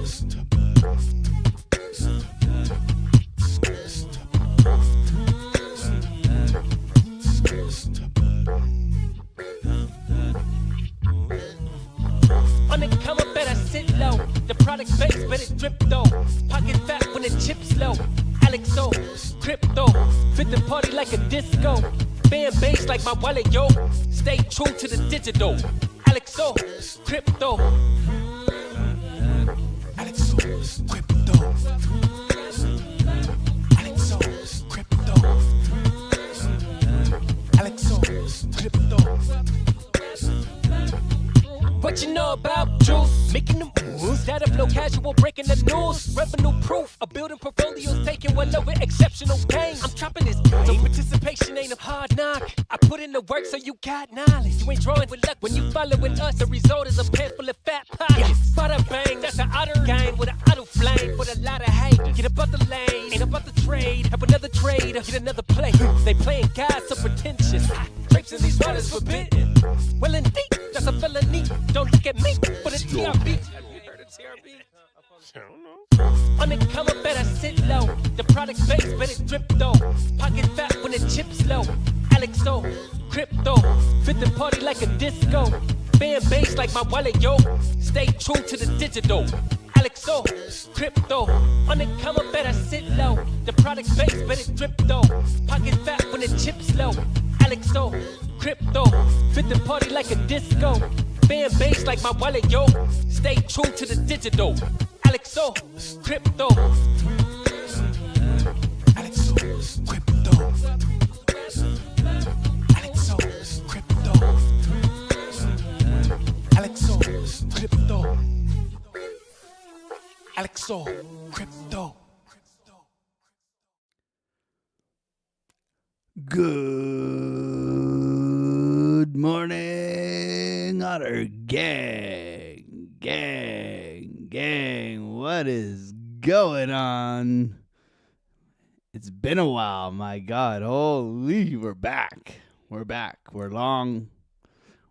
On the come up, better sit low. The product base, better drip though. Pocket fat when the chips low. AlexOCrypto, fit the party like a disco. Fan base like my wallet, yo. Stay true to the digital. AlexOCrypto. AlexOCrypto. AlexOCrypto. AlexOCrypto. What you know about juice? Making the moves. Data flow casual, breaking the news. Revenue proof. A building portfolios taking well over exceptional pain. I'm trapping this game. So participation ain't a hard knock. I put in the work so you got knowledge. You ain't drawing with luck when you following us. The result is a pan full of fat pockets. Bada bang, that's an otter gang with an auto flame. With a lot of hate. Get about the lane, ain't about the trade. Have another trade, get another play. They playing God so pretentious. Drapes in these waters forbidden. Well indeed, that's a felony. Don't look at me for the TRB. Have you heard of TRB? I don't know. On the come up, better sit low. The product base, better drip though. Pocket fat when the chips low. AlexOCrypto, fit the party like a disco. Fan base like my wallet, yo. Stay true to the digital. AlexOCrypto, on the come up, better sit low. The product base, better drip though. Pocket fat when the chips low. AlexOCrypto, fit the party like a disco. Fan base like my wallet, yo. Stay true to the digital. AlexOCrypto. AlexOCrypto. AlexOCrypto. AlexOCrypto. AlexOCrypto. Good morning, Otter Gang. What is going on? It's been a while, my God. Holy, we're back. We're long.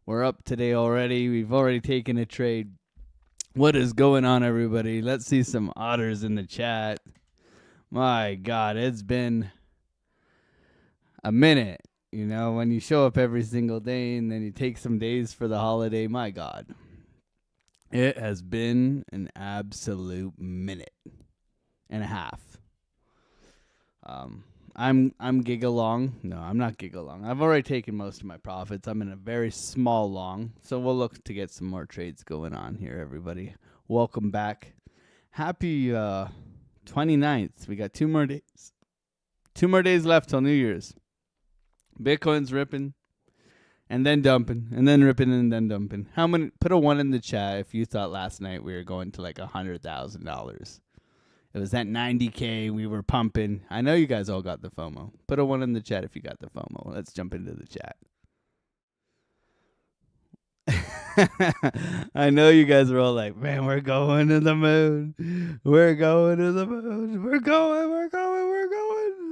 We're up today already. We've already taken a trade. What is going on, everybody? Let's see some otters in the chat. My God, it's been a minute. You know, when you show up every single day and then you take some days for the holiday, my God. It has been an absolute minute and a half. I'm giga long. No, I'm not giga long. I've already taken most of my profits. I'm in a very small long, so we'll look to get some more trades going on here, everybody. Welcome back. Happy 29th. We got 2 more days. 2 more days left till New Year's. Bitcoin's ripping and then dumping and then ripping and then dumping. How many? Put a 1 in the chat if you thought last night we were going to like $100,000. It was at 90K. We were pumping. I know you guys all got the FOMO. Put a 1 in the chat if you got the FOMO. Let's jump into the chat. I know you guys are all like, man, we're going to the moon. We're going to the moon. We're going.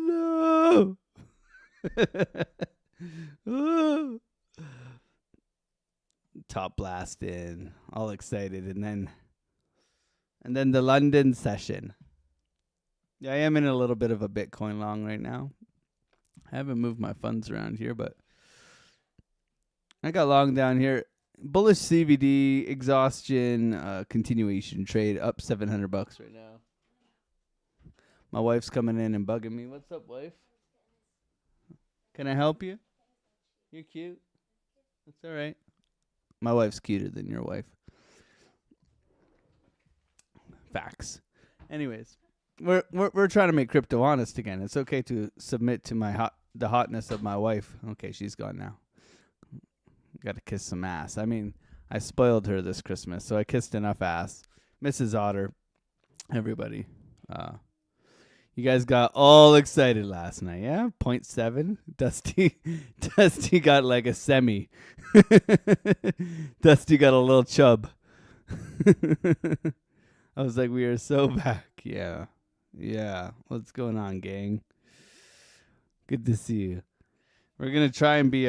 No. Top blast in, all excited, and then the London session. Yeah, I am in a little bit of a Bitcoin long right now. I haven't moved my funds around here, but I got long down here. Bullish CVD, exhaustion, continuation trade up $700 right now. My wife's coming in and bugging me. What's up, wife? Can I help you? You're cute. That's all right. My wife's cuter than your wife. Facts. Anyways, we're trying to make crypto honest again. It's okay to submit to the hotness of my wife. Okay, she's gone now. Got to kiss some ass. I mean, I spoiled her this Christmas, so I kissed enough ass. Mrs. Otter, everybody. You guys got all excited last night, yeah? 0.7. Dusty got like a semi. Dusty got a little chub. I was like, we are so back. Yeah. What's going on, gang? Good to see you. We're going to try and be...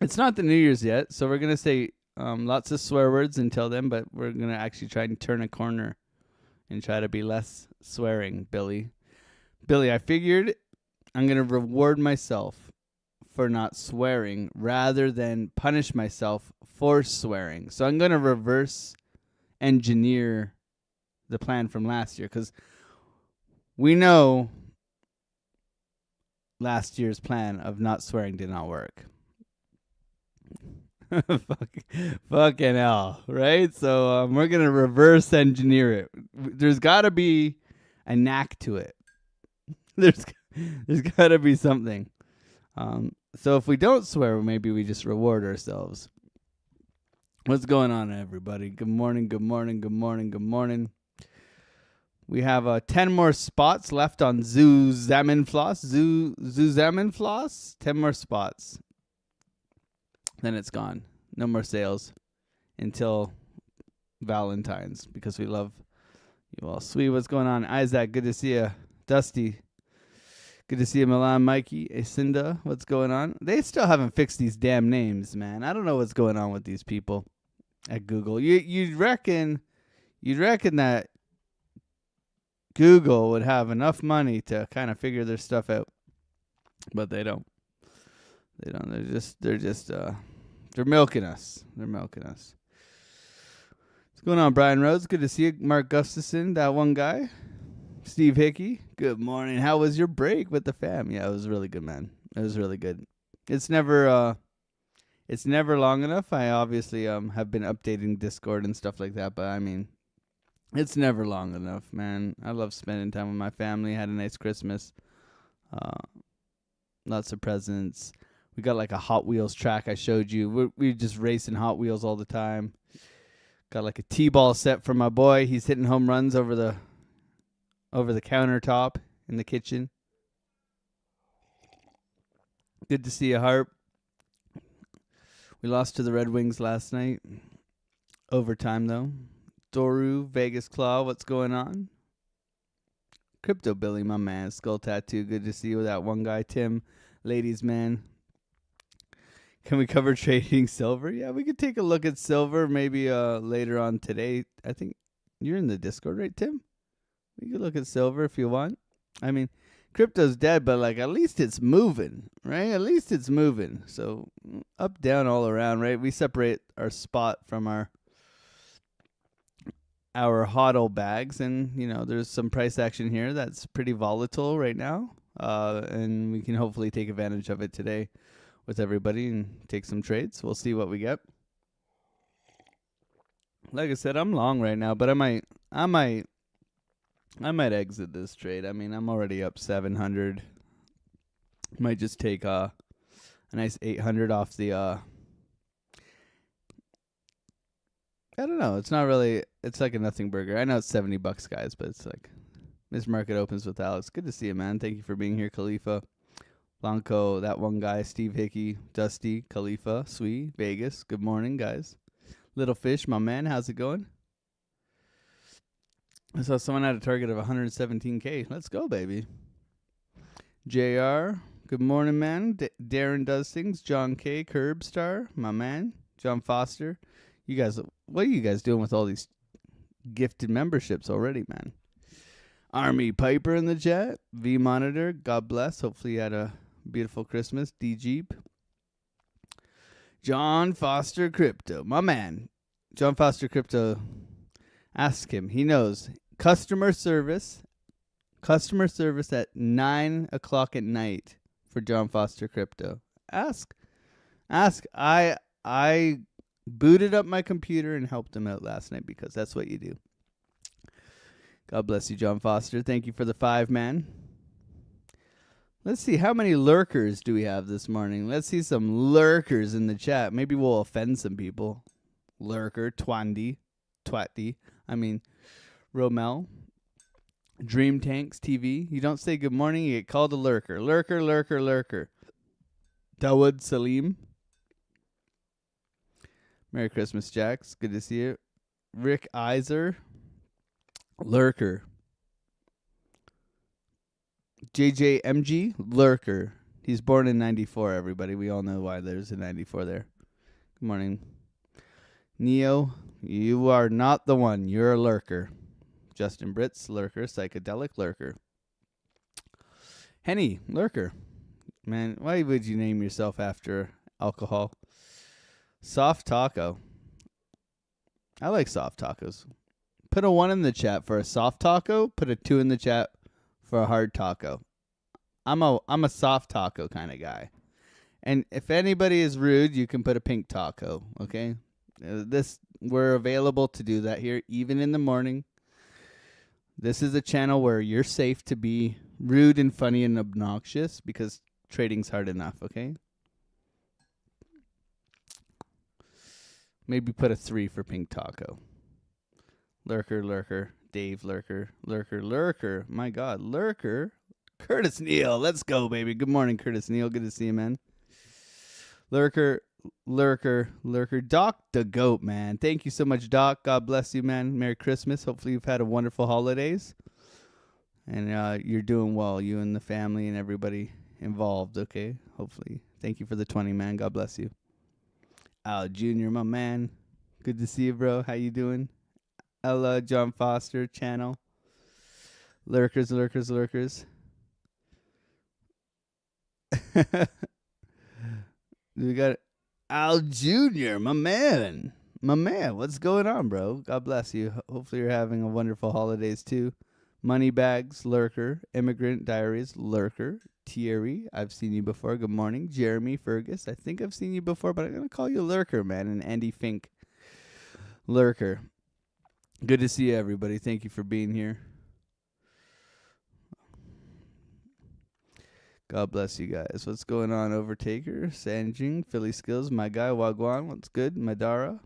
It's not the New Year's yet, so we're going to say Lots of swear words until then, but we're going to actually try and turn a corner and try to be less swearing, Billy. Billy, I figured I'm going to reward myself for not swearing rather than punish myself for swearing. So I'm going to reverse engineer the plan from last year, because we know last year's plan of not swearing did not work. Fucking hell, right? So we're going to reverse engineer it. There's got to be a knack to it. There's got to be something. So if we don't swear, maybe we just reward ourselves. What's going on, everybody? Good morning, good morning, good morning, good morning. We have 10 more spots left on Zuzamenfloss. Zuzamenfloss? 10 more spots. Then it's gone. No more sales until Valentine's, because we love you all. Sweet, what's going on? Isaac, good to see you. Dusty, good to see you. Milan, Mikey, Acinda, what's going on? They still haven't fixed these damn names, man. I don't know what's going on with these people at Google. You'd reckon that Google would have enough money to kind of figure their stuff out, but they don't. They don't. They're milking us. They're milking us. What's going on, Brian Rhodes? Good to see you. Mark Gustafson, that one guy. Steve Hickey, good morning. How was your break with the fam? Yeah, it was really good, man. It was really good. It's never long enough. I obviously have been updating Discord and stuff like that, but I mean, it's never long enough, man. I love spending time with my family. Had a nice Christmas. Lots of presents. We got like a Hot Wheels track I showed you. We're just racing Hot Wheels all the time. Got like a T-ball set for my boy. He's hitting home runs over the countertop in the kitchen. Good to see you, Harp. We lost to the Red Wings last night. Overtime, though. Doru, Vegas Claw, what's going on? Crypto Billy, my man. Skull Tattoo, good to see you. That one guy, Tim, ladies man. Can we cover trading silver? Yeah, we could take a look at silver maybe later on today. I think you're in the Discord, right, Tim? We could look at silver if you want. I mean, crypto's dead, but like at least it's moving, right? At least it's moving. So up, down, all around, right? We separate our spot from our hodl bags, and you know there's some price action here that's pretty volatile right now, and we can hopefully take advantage of it today with everybody and take some trades. We'll see what we get. Like I said, I'm long right now, but I might exit this trade. I mean, I'm already up 700. Might just take a nice 800 off the I don't know. It's not really. It's like a nothing burger. I know it's $70, guys, but it's like this market opens with Alex. Good to see you, man. Thank you for being here, Khalifa, Blanco, that one guy, Steve Hickey, Dusty, Khalifa, Sweet, Vegas. Good morning, guys. Little Fish, my man. How's it going? I saw someone had a target of 117K. Let's go, baby. JR, good morning, man. Darren does things. John K, Curbstar, my man. John Foster. You guys, what are you guys doing with all these gifted memberships already, man? Army Piper in the chat. V Monitor, God bless. Hopefully you had a beautiful Christmas. D Jeep. John Foster Crypto, my man. John Foster Crypto. Ask him. He knows. Customer service at 9 o'clock at night for John Foster Crypto. Ask. I booted up my computer and helped him out last night because that's what you do. God bless you, John Foster. Thank you for the 5, man. Let's see, how many lurkers do we have this morning? Let's see some lurkers in the chat. Maybe we'll offend some people. Lurker, Twatty. I mean, Romel. Dream Tanks TV. You don't say good morning, you get called a lurker. Lurker. Dawood Salim. Merry Christmas, Jax. Good to see you. Rick Iser. Lurker. JJMG. Lurker. He's born in 94, everybody. We all know why there's a 94 there. Good morning. Neo, you are not the one. You're a lurker. Justin Britz, lurker. Psychedelic, lurker. Henny, lurker. Man, why would you name yourself after alcohol? Soft taco. I like soft tacos. Put a 1 in the chat for a soft taco. Put a 2 in the chat for a hard taco. I'm a soft taco kind of guy. And if anybody is rude, you can put a pink taco, okay? We're available to do that here, even in the morning. This is a channel where you're safe to be rude and funny and obnoxious because trading's hard enough, okay? Maybe put a 3 for pink taco. Lurker. Dave, lurker. My God, lurker. Curtis Neal, let's go, baby. Good morning, Curtis Neal. Good to see you, man. Lurker. Doc the Goat, man. Thank you so much, Doc. God bless you, man. Merry Christmas. Hopefully you've had a wonderful holidays. And you're doing well, you and the family and everybody involved, okay? Hopefully. Thank you for the 20, man. God bless you. Al Jr., my man. Good to see you, bro. How you doing? Ella, John Foster, channel. Lurkers. We got Al Jr., my man. What's going on, bro? God bless you. Hopefully you're having a wonderful holidays, too. Moneybags, lurker. Immigrant Diaries, lurker. Thierry, I've seen you before. Good morning. Jeremy Fergus, I think I've seen you before, but I'm going to call you lurker, man. And Andy Fink, lurker. Good to see you, everybody. Thank you for being here. God bless you guys. What's going on, Overtaker? Sanjing, Philly Skills, my guy, Wagwan. What's good? Madara.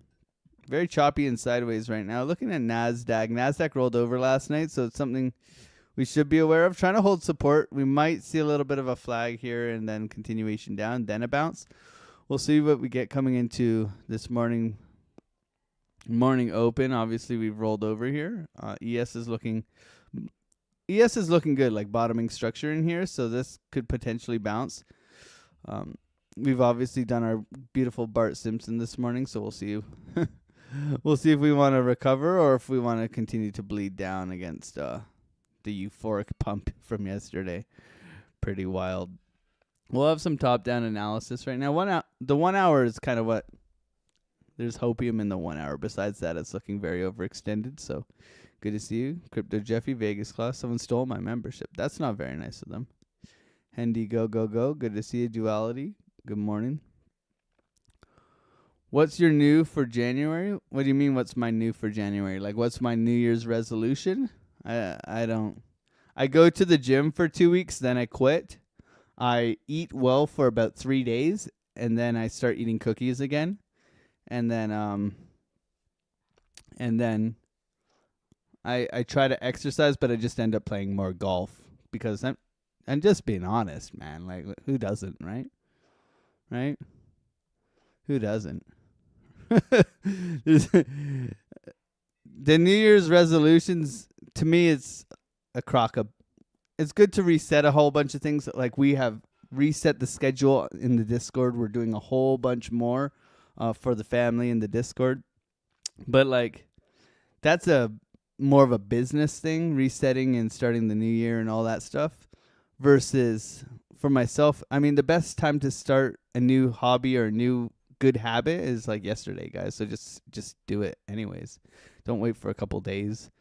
Very choppy and sideways right now. Looking at NASDAQ. NASDAQ rolled over last night, so it's something we should be aware of. Trying to hold support. We might see a little bit of a flag here and then continuation down, then a bounce. We'll see what we get coming into this morning open. Obviously, we've rolled over here. ES is looking good, like bottoming structure in here, so this could potentially bounce. We've obviously done our beautiful Bart Simpson this morning, so we'll see. We'll see if we want to recover or if we want to continue to bleed down against the euphoric pump from yesterday. Pretty wild. We'll have some top-down analysis right now. The 1 hour is kind of what... There's hopium in the 1 hour. Besides that, it's looking very overextended, so... Good to see you. Crypto Jeffy, Vegas class. Someone stole my membership. That's not very nice of them. Hendy, go. Good to see you. Duality. Good morning. What's your new for January? What do you mean, what's my new for January? Like, what's my New Year's resolution? I don't. I go to the gym for 2 weeks, then I quit. I eat well for about 3 days, and then I start eating cookies again. And then I try to exercise, but I just end up playing more golf because I'm just being honest, man. Like, who doesn't, right? Right? Who doesn't? The New Year's resolutions, to me, it's a crock of... It's good to reset a whole bunch of things. Like, we have reset the schedule in the Discord. We're doing a whole bunch more for the family in the Discord. But, like, that's more of a business thing, resetting and starting the new year and all that stuff, versus for myself, I mean, the best time to start a new hobby or a new good habit is like yesterday, guys. So just do it anyways. Don't wait for a couple days.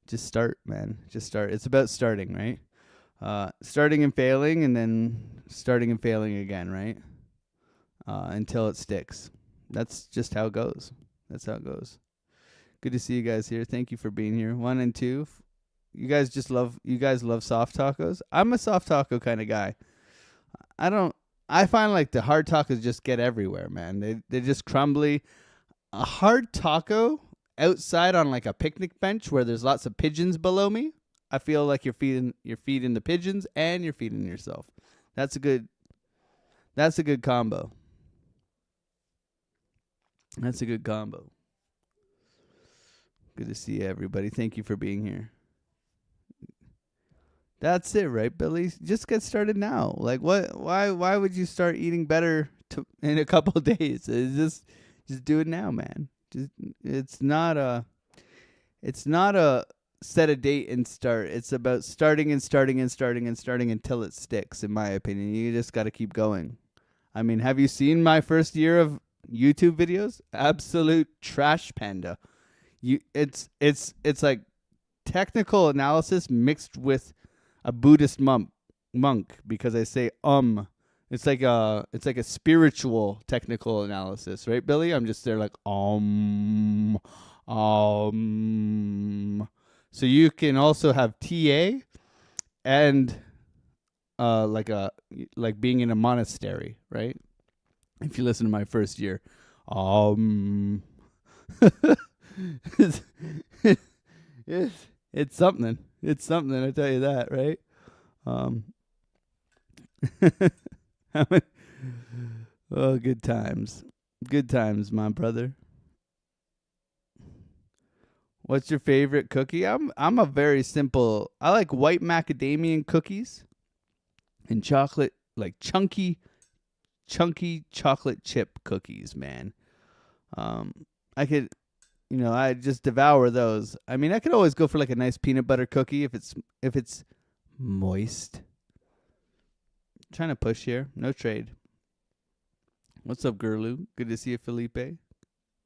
Just start, man. Just start. It's about starting, right? Starting and failing, and then starting and failing again, right? Until it sticks. That's just how it goes. That's how it goes. Good to see you guys here. Thank you for being here. 1 and 2. You guys love soft tacos. I'm a soft taco kind of guy. I find like the hard tacos just get everywhere, man. They're just crumbly. A hard taco outside on like a picnic bench where there's lots of pigeons below me, I feel like you're feeding the pigeons and you're feeding yourself. That's a good combo. That's a good combo. Good to see everybody. Thank you for being here. That's it, right, Billy? Just get started now. Like, what? Why would you start eating better in a couple of days? Just do it now, man. It's not a set a date and start. It's about starting and starting and starting and starting until it sticks, in my opinion. You just got to keep going. I mean, have you seen my first year of YouTube videos? Absolute trash panda. It's like technical analysis mixed with a Buddhist monk because I say It's like a spiritual technical analysis, right, Billy? I'm just there like So you can also have TA and like being in a monastery, right? If you listen to my first year, it's something. It's something, I tell you that, right? Oh, good times. Good times, my brother. What's your favorite cookie? I'm a very simple. I like white macadamia cookies and chocolate, like chunky chocolate chip cookies, man. I could, I just devour those. I mean, I could always go for like a nice peanut butter cookie if it's moist. Trying to push here. No trade. What's up, Gurlu? Good to see you, Felipe.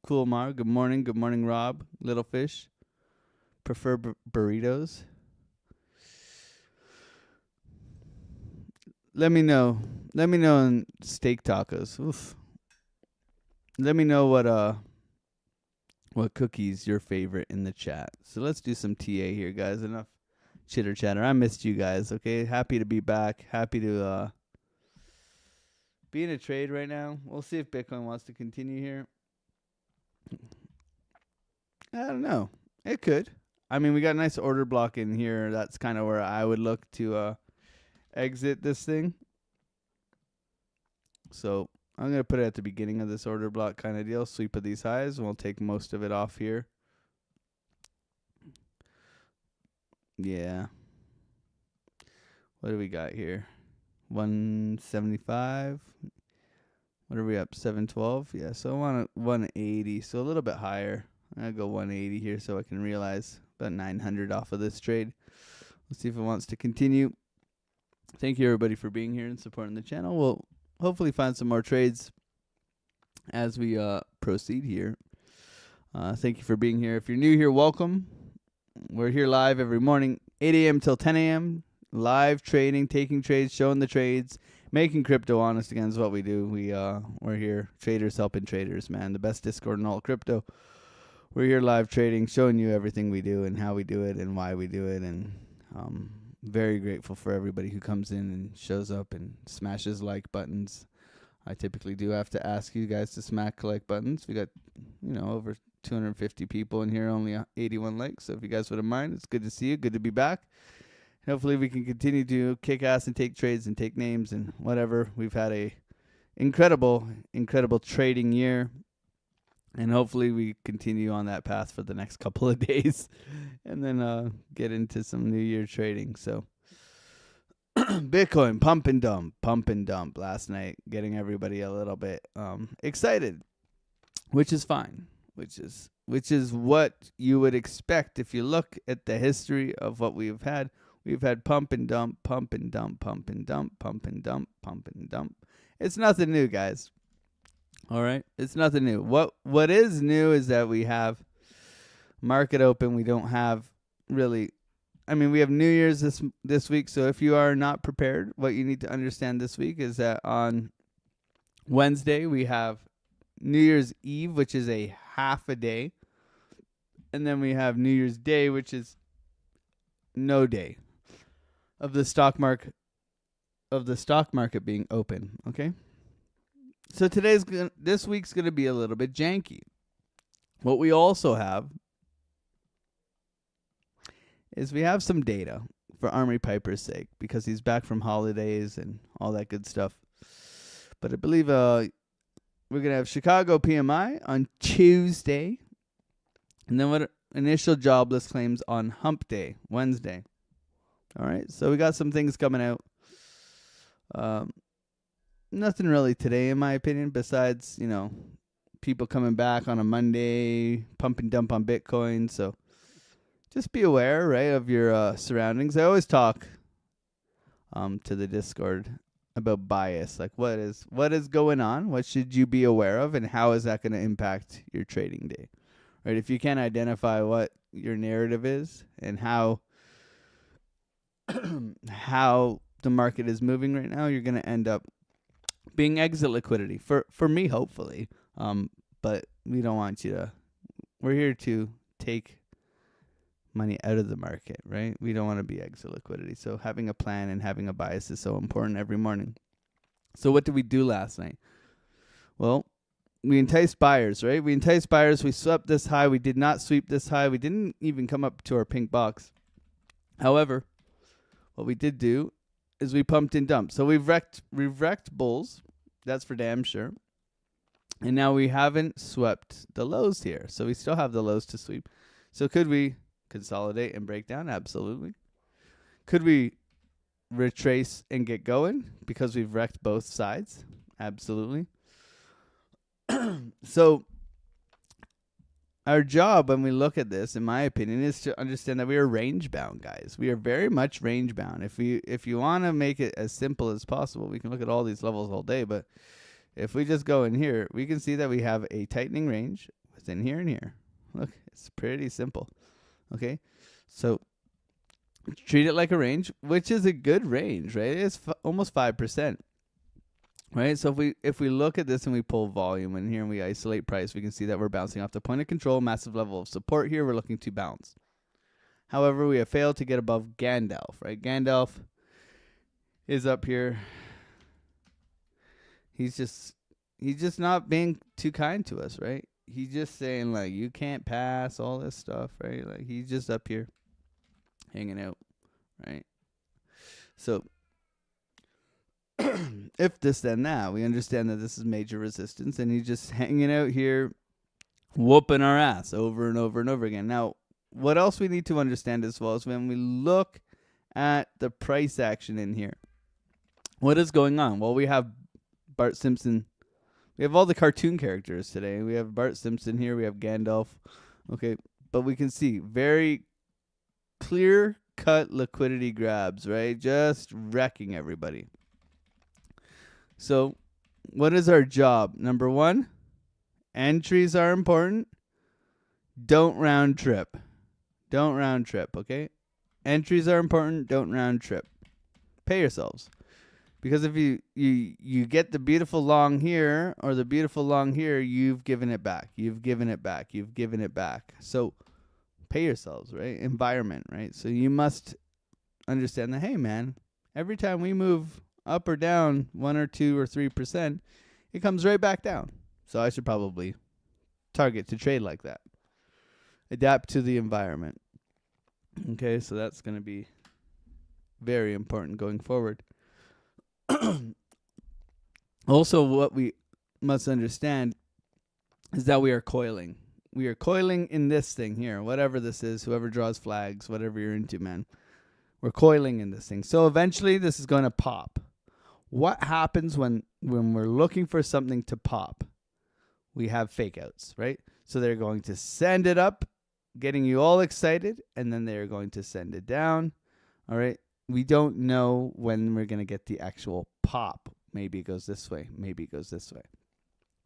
Cool Mar. Good morning. Good morning, Rob. Little Fish. Prefer burritos. Let me know. Let me know in steak tacos. Oof. Let me know what cookies your favorite in the chat. So let's do some TA here, guys. Enough chitter chatter. I missed you guys. Okay, happy to be back. Happy to be in a trade right now. We'll see if Bitcoin wants to continue here. I don't know. It could. I mean, we got a nice order block in here. That's kind of where I would look to exit this thing. So I'm going to put it at the beginning of this order block kind of deal. Sweep of these highs, and we'll take most of it off here. Yeah. What do we got here? 175. What are we up? 712? Yeah, so I want 180. So a little bit higher. I'll go 180 here so I can realize about 900 off of this trade. Let's see if it wants to continue. Thank you, everybody, for being here and supporting the channel. We'll hopefully find some more trades as we proceed here. Thank you for being here. If you're new here, welcome. We're here live every morning, 8 a.m. till 10 a.m. Live trading, taking trades, showing the trades, making crypto honest again is what we do. We're here, traders helping traders, man. The best Discord in all crypto. We're here live trading, showing you everything we do and how we do it and why we do it. And very grateful for everybody who comes in and shows up and smashes like buttons. I typically do have to ask you guys to smack like buttons. We got, over 250 people in here, only 81 likes. So if you guys wouldn't mind, it's good to see you. Good to be back. Hopefully we can continue to kick ass and take trades and take names and whatever. We've had a incredible trading year. And hopefully we continue on that path for the next couple of days and then get into some New Year trading. So Bitcoin pump and dump last night, getting everybody a little bit excited, which is fine, which is what you would expect if you look at the history of what we've had. We've had pump and dump, pump and dump, pump and dump, pump and dump, pump and dump. It's nothing new, guys. All right, it's nothing new. What is new is that we have market open. We don't have really. I mean, we have New Year's this week. So if you are not prepared, what you need to understand this week is that on Wednesday we have New Year's Eve, which is a half a day, and then we have New Year's Day, which is no day of the stock market being open. Okay. So this week's going to be a little bit janky. What we also have is we have some data for Army Piper's sake because he's back from holidays and all that good stuff. But I believe we're going to have Chicago PMI on Tuesday. And then what initial jobless claims on Hump Day, Wednesday. All right, so we got some things coming out. Nothing really today, in my opinion, besides, people coming back on a Monday, pump and dump on Bitcoin. So just be aware, right, of your surroundings. I always talk to the Discord about bias, like what is going on, what should you be aware of, and how is that going to impact your trading day, right? If you can't identify what your narrative is and how the market is moving right now, you're going to end up being exit liquidity for me, hopefully. But we don't want you to. We're here to take money out of the market, right? We don't want to be exit liquidity. So having a plan and having a bias is so important every morning. So what did we do last night? Well, we enticed buyers, right? We enticed buyers. We swept this high. We did not sweep this high. We didn't even come up to our pink box. However, what we did do is we pumped and dumped. So we've wrecked bulls. That's for damn sure. And now we haven't swept the lows here. So we still have the lows to sweep. So could we consolidate and break down? Absolutely. Could we retrace and get going because we've wrecked both sides? Absolutely. So our job when we look at this, in my opinion, is to understand that we are range bound, guys. We are very much range bound. If you want to make it as simple as possible, we can look at all these levels all day, but if we just go in here, we can see that we have a tightening range within here and here. Look, it's pretty simple. Okay, so treat it like a range, which is a good range, right? It's almost 5%, right? So if we look at this and we pull volume in here and we isolate price, we can see that we're bouncing off the point of control, massive level of support here. We're looking to bounce. However, we have failed to get above Gandalf, right? Gandalf is up here. He's just not being too kind to us, right? He's just saying, like, you can't pass all this stuff, right? Like, he's just up here hanging out, right? So if this, then that, we understand that this is major resistance, and he's just hanging out here whooping our ass over and over and over again. Now, what else we need to understand as well is when we look at the price action in here, what is going on? Well, we have Bart Simpson. We have all the cartoon characters today. We have Bart Simpson here. We have Gandalf. Okay, but we can see very clear-cut liquidity grabs, right? Just wrecking everybody. So what is our job? Number one, entries are important. Don't round trip. Don't round trip, okay? Entries are important. Don't round trip. Pay yourselves. Because if you get the beautiful long here or the beautiful long here, you've given it back. You've given it back. You've given it back. So pay yourselves, right? Environment, right? So you must understand that, hey, man, every time we move up or down 1 or 2 or 3%, it comes right back down. So I should probably target to trade like that. Adapt to the environment. Okay, so that's going to be very important going forward. Also, what we must understand is that we are coiling. We are coiling in this thing here, whatever this is, whoever draws flags, whatever you're into, man. We're coiling in this thing. So eventually this is going to pop. What happens when we're looking for something to pop? We have fake outs, right? So they're going to send it up, getting you all excited, and then they're going to send it down. All right? We don't know when we're going to get the actual pop. Maybe it goes this way. Maybe it goes this way.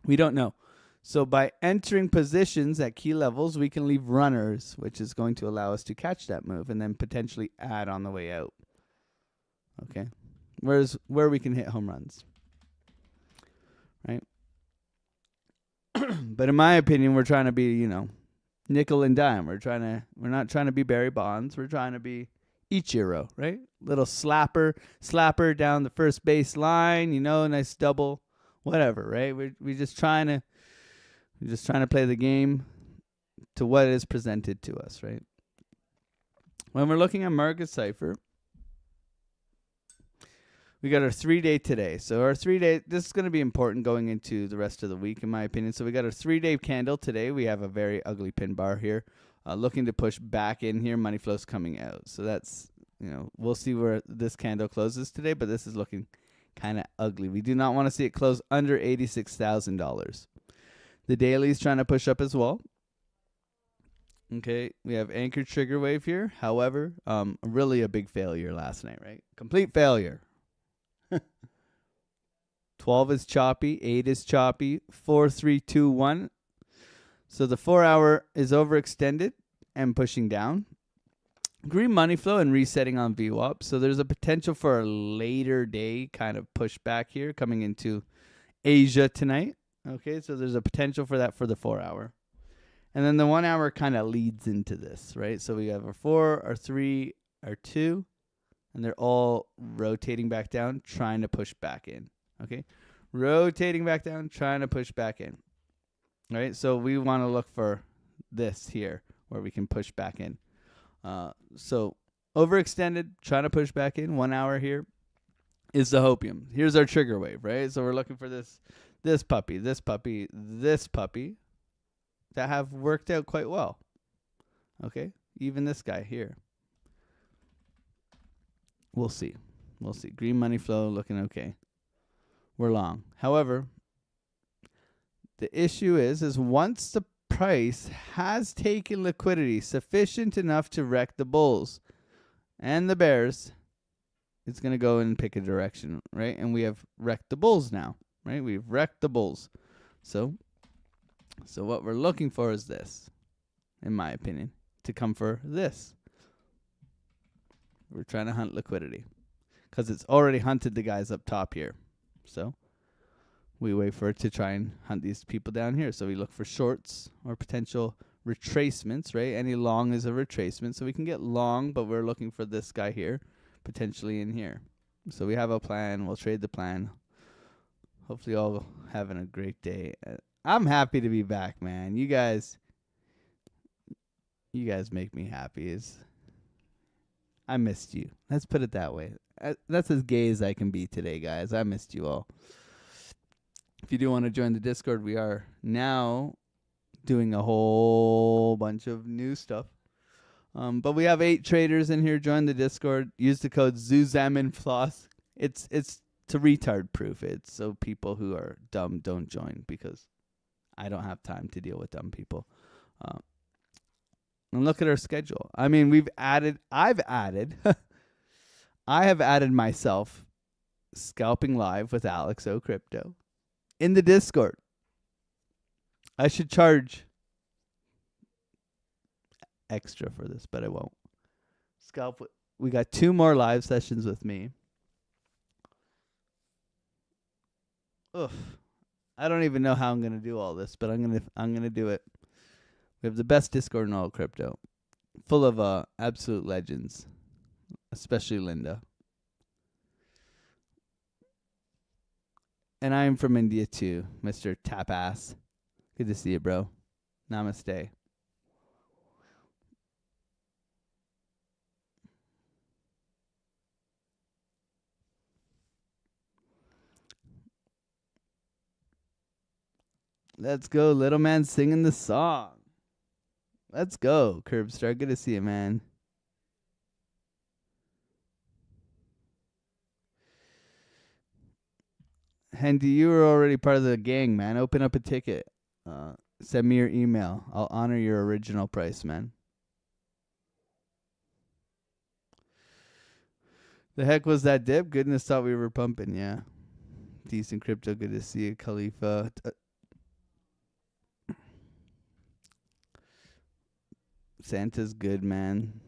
We don't know. So by entering positions at key levels, we can leave runners, which is going to allow us to catch that move and then potentially add on the way out. Okay? Whereas where we can hit home runs. Right? But in my opinion, we're trying to be, nickel and dime. We're not trying to be Barry Bonds. We're trying to be Ichiro, right? Little slapper down the first base line, nice double, whatever, right? We're just trying to play the game to what is presented to us, right? When we're looking at Market Cipher, we got our 3-day today. So our 3-day, this is going to be important going into the rest of the week, in my opinion. So we got our 3-day candle today. We have a very ugly pin bar here. Looking to push back in here, money flows coming out. So that's, we'll see where this candle closes today, but this is looking kind of ugly. We do not want to see it close under $86,000. The daily's trying to push up as well. Okay, we have anchor trigger wave here. However, really a big failure last night, right? Complete failure. 12 is choppy, 8 is choppy, 4, 3, 2, 1. So the 4 hour is overextended and pushing down. Green money flow and resetting on VWAP. So there's a potential for a later day kind of pushback here coming into Asia tonight. Okay, so there's a potential for that for the 4 hour. And then the 1 hour kind of leads into this, right? So we have our 4, our 3, our 2, and they're all rotating back down, trying to push back in. Okay, rotating back down, trying to push back in. All right, so we want to look for this here where we can push back in. So overextended, trying to push back in. 1 hour here is the hopium. Here's our trigger wave, right? So we're looking for this puppy, this puppy, this puppy that have worked out quite well. Okay, even this guy here. We'll see. We'll see. Green money flow looking okay. We're long. However, the issue is once the price has taken liquidity sufficient enough to wreck the bulls and the bears, it's going to go and pick a direction, right? And we have wrecked the bulls now, right? We've wrecked the bulls. So what we're looking for is this, in my opinion, to come for this. We're trying to hunt liquidity because it's already hunted the guys up top here. So we wait for it to try and hunt these people down here. So we look for shorts or potential retracements, right? Any long is a retracement. So we can get long, but we're looking for this guy here, potentially in here. So we have a plan. We'll trade the plan. Hopefully all having a great day. I'm happy to be back, man. You guys make me happy. I missed you. Let's put it that way. That's as gay as I can be today, guys. I missed you all. If you do want to join the Discord, we are now doing a whole bunch of new stuff. But we have 8 traders in here. Join the Discord. Use the code ZUZAMINFLOSS. It's to retard proof. It's so people who are dumb don't join because I don't have time to deal with dumb people. And look at our schedule. I mean, I have added myself scalping live with AlexOCrypto in the Discord. I should charge extra for this, but I won't. We got 2 more live sessions with me. Oof. I don't even know how I'm going to do all this, but I'm going to do it. We have the best Discord in all crypto, full of absolute legends, especially Linda. And I am from India too, Mr. Tapas. Good to see you, bro. Namaste. Let's go, little man singing the song. Let's go, Curbstar. Good to see you, man. Hendy, you were already part of the gang, man. Open up a ticket. Send me your email. I'll honor your original price, man. The heck was that dip? Goodness, thought we were pumping, yeah. Decent crypto. Good to see you, Khalifa. Santa's good, man.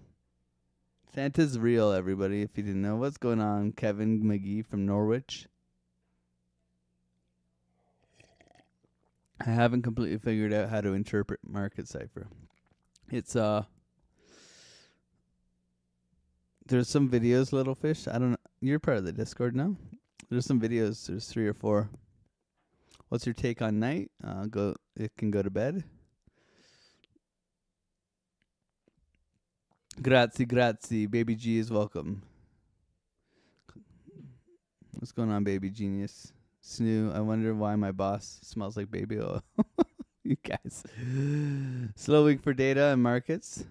Santa's real, everybody, if you didn't know. What's going on, Kevin McGee from Norwich? I haven't completely figured out how to interpret market cipher. It's there's some videos, Little Fish. I don't know. You're part of the Discord now. There's some videos. There's 3 or 4. What's your take on night? It can go to bed. Grazie. Baby G is welcome. What's going on, Baby Genius? Snoo, I wonder why my boss smells like baby oil. You guys. Slow week for data and markets.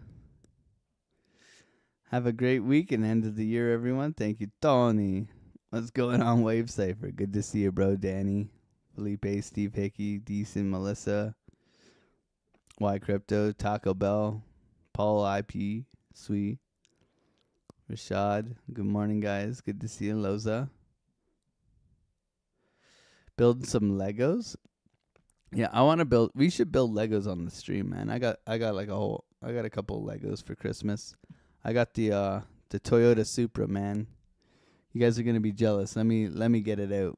Have a great week and end of the year, everyone. Thank you, Tony. What's going on, Wave Cypher? Good to see you, bro. Danny, Felipe, Steve Hickey, Decent, Melissa, Y Crypto, Taco Bell, Paul IP, Sweet, Rashad. Good morning, guys. Good to see you, Loza. Building some Legos. Yeah, I want to build. We should build Legos on the stream, man. I got a couple of Legos for Christmas. I got the Toyota Supra, man. You guys are gonna be jealous. Let me get it out.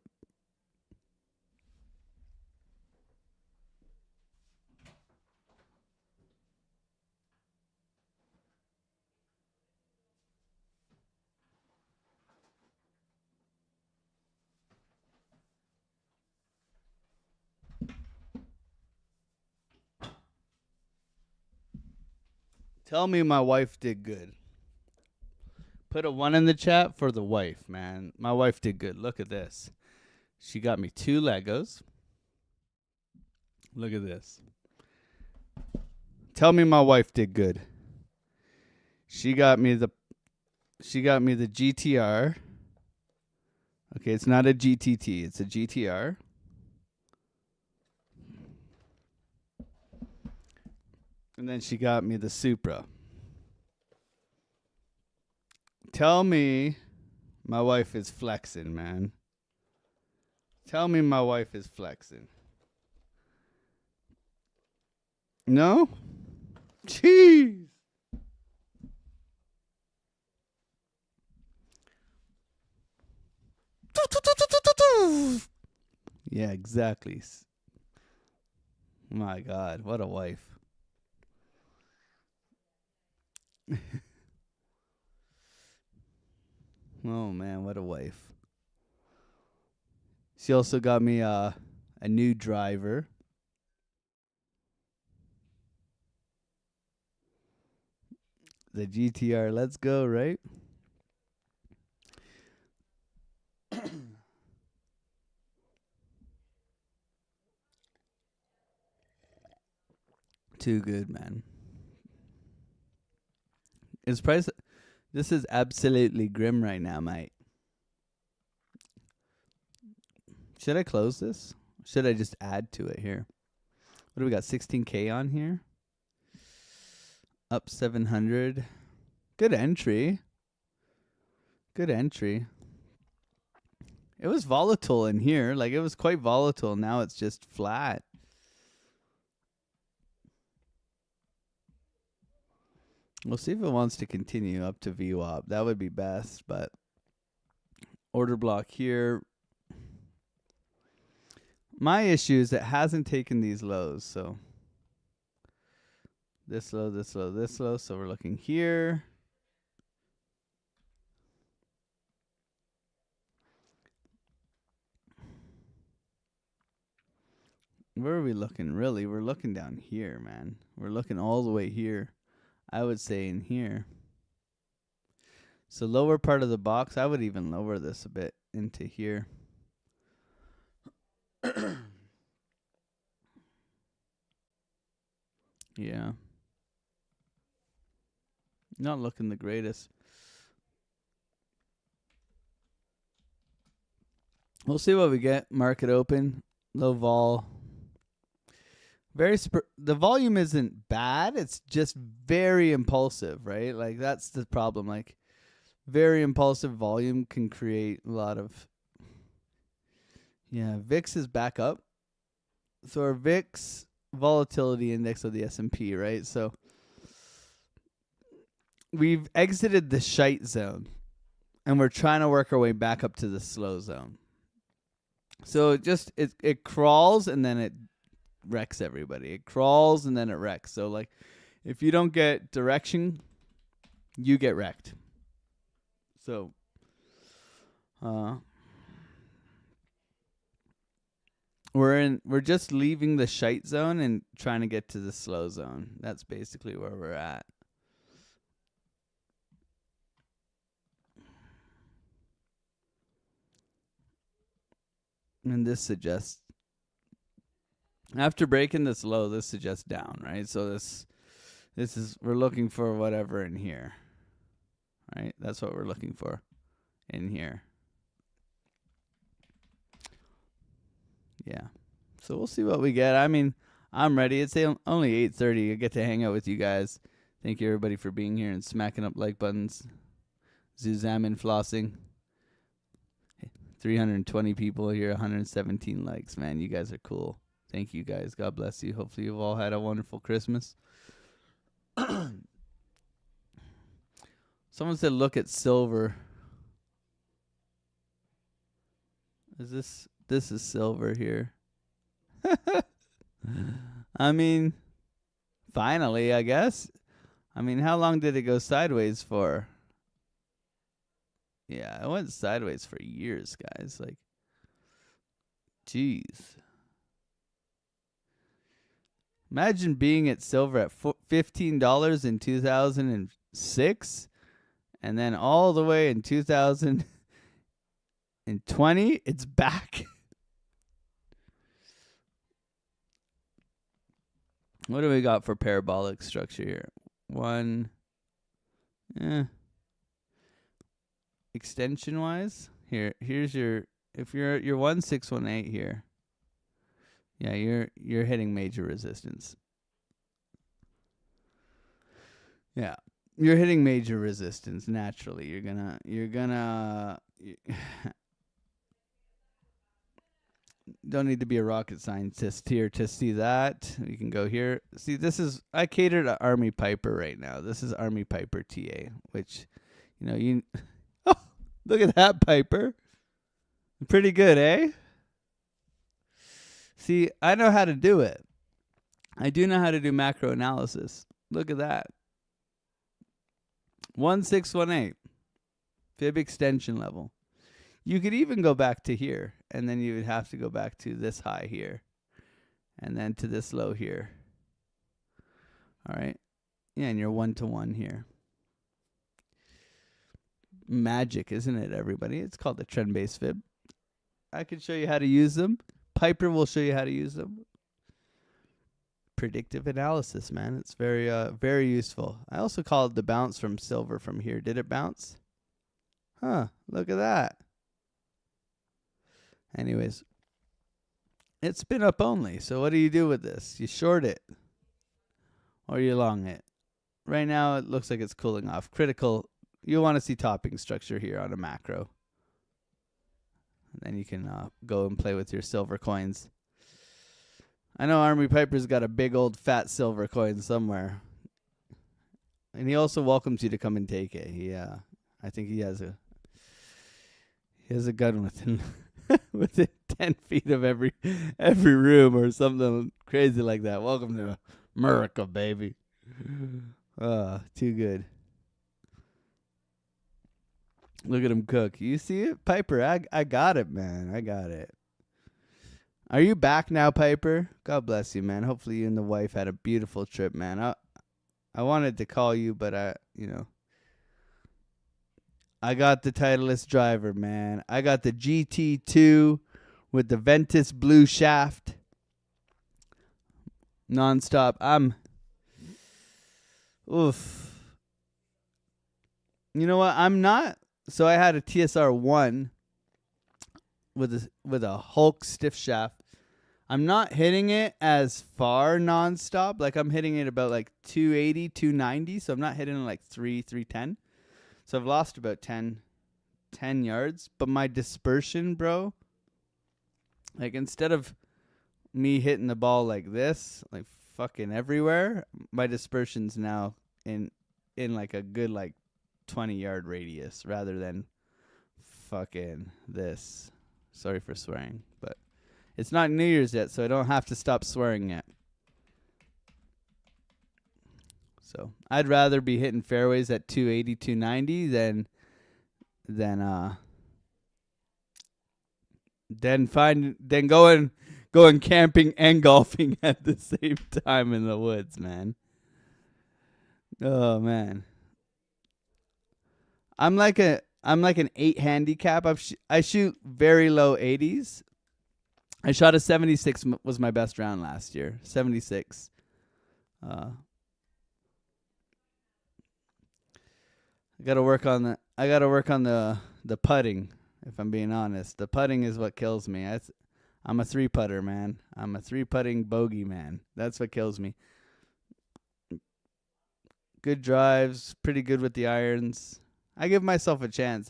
Tell me my wife did good. Put a 1 in the chat for the wife, man. My wife did good. Look at this. She got me 2 Legos. Look at this. Tell me my wife did good. She got me the GTR. Okay, it's not a GTT, it's a GTR. And then she got me the Supra. Tell me my wife is flexing, man. Tell me my wife is flexing. No? Jeez. Yeah, exactly. My God, what a wife. Oh man, what a wife. She also got me a new driver. The GTR, let's go, right? Too good, man. It's price. This is absolutely grim right now, mate. Should I close this? Should I just add to it here? What do we got? 16K on here. Up 700. Good entry. Good entry. It was volatile in here. Like, it was quite volatile. Now it's just flat. We'll see if it wants to continue up to VWAP. That would be best, but order block here. My issue is it hasn't taken these lows, so this low, this low, this low. So we're looking here. Where are we looking, really? We're looking down here, man. We're looking all the way here. I would say in here. So lower part of the box, I would even lower this a bit into here. Yeah. Not looking the greatest. We'll see what we get. Market open. Low vol. The volume isn't bad. It's just very impulsive, right? Like, that's the problem. Like, very impulsive volume can create a lot of... Yeah, VIX is back up. So our VIX volatility index of the S&P, right? So we've exited the shite zone, and we're trying to work our way back up to the slow zone. So it crawls, and then it wrecks everybody. It crawls, and then it wrecks. So, like, if you don't get direction, you get wrecked. So, we're just leaving the shite zone and trying to get to the slow zone. That's basically where we're at. And this suggests, after breaking this low, this suggests down, right? So this is, we're looking for whatever in here, right? That's what we're looking for in here. Yeah. So we'll see what we get. I mean, I'm ready. It's only 8:30. I get to hang out with you guys. Thank you, everybody, for being here and smacking up like buttons. Zuzamin flossing. 320 people here, 117 likes. Man, you guys are cool. Thank you, guys. God bless you. Hopefully you've all had a wonderful Christmas. Someone said, look at silver. This is silver here. I mean, finally, I guess. I mean, how long did it go sideways for? Yeah, it went sideways for years, guys. Like, jeez. Imagine being at silver at $15 in 2006, and then all the way in 2020, it's back. What do we got for parabolic structure here? Extension wise, here's your, if you're 1618 here. Yeah, you're hitting major resistance. Yeah. You're hitting major resistance naturally. You're gonna don't need to be a rocket scientist here to see that. You can go here. See, I cater to Army Piper right now. This is Army Piper TA, which, oh, look at that, Piper. Pretty good, eh? See, I know how to do it. I do know how to do macro analysis. Look at that. 1618. Fib extension level. You could even go back to here, and then you would have to go back to this high here, and then to this low here. All right? Yeah, and you're 1-to-1 here. Magic, isn't it, everybody? It's called the trend-based fib. I can show you how to use them. Piper will show you how to use them. Predictive analysis, man. It's very, very useful. I also call it the bounce from silver from here. Did it bounce? Huh, look at that. Anyways, it's been up only. So what do you do with this? You short it or you long it. Right now, it looks like it's cooling off. Critical. You want to see topping structure here on a macro. And then you can go and play with your silver coins. I know Army Piper's got a big old fat silver coin somewhere. And he also welcomes you to come and take it. I think he has a gun within within 10 feet of every room or something crazy like that. Welcome to America, baby. Too good. Look at him cook. You see it, Piper? I got it, man. I got it. Are you back now, Piper? God bless you, man. Hopefully you and the wife had a beautiful trip, man. I wanted to call you, but I got the Titleist driver, man. I got the GT2 with the Ventus blue shaft. Nonstop. Oof. You know what? I'm not. So I had a TSR1 with a Hulk stiff shaft. I'm not hitting it as far nonstop. Like I'm hitting it about like 280, 290. So I'm not hitting it like 310. So I've lost about 10 yards. But my dispersion, bro, like instead of me hitting the ball like this, like fucking everywhere, my dispersion's now in like a good like 20-yard radius rather than fucking this. Sorry for swearing, but it's not New Year's yet, so I don't have to stop swearing yet. So I'd rather be hitting fairways at 280, 290 than going camping and golfing at the same time in the woods, man. Oh man. I'm like an 8 handicap. I shoot very low 80s. I shot a 76 was my best round last year. 76. I gotta work on the putting. If I'm being honest, the putting is what kills me. I'm a 3-putter, man. I'm a 3-putting bogey, man. That's what kills me. Good drives, pretty good with the irons. I give myself a chance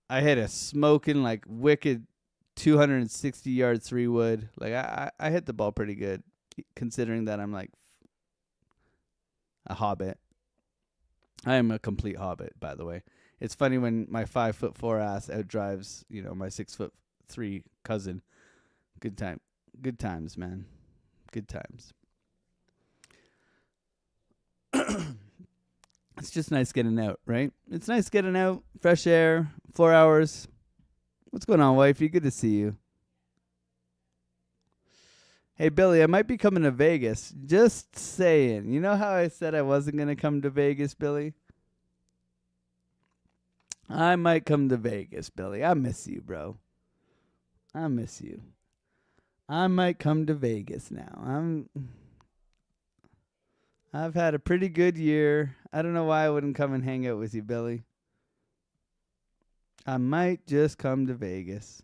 I hit a smoking, like, wicked 260-yard 3-wood. Like, I hit the ball pretty good, considering that I'm, like, a hobbit. I am a complete hobbit, by the way. It's funny when my 5'4" ass outdrives, my 6'3" cousin. Good times, man. Good times. It's just nice getting out, right? It's nice getting out, fresh air, 4 hours. What's going on, wifey? Good to see you. Hey, Billy, I might be coming to Vegas. Just saying. You know how I said I wasn't going to come to Vegas, Billy? I might come to Vegas, Billy. I miss you, bro. I miss you. I might come to Vegas now. I've had a pretty good year. I don't know why I wouldn't come and hang out with you, Billy. I might just come to Vegas.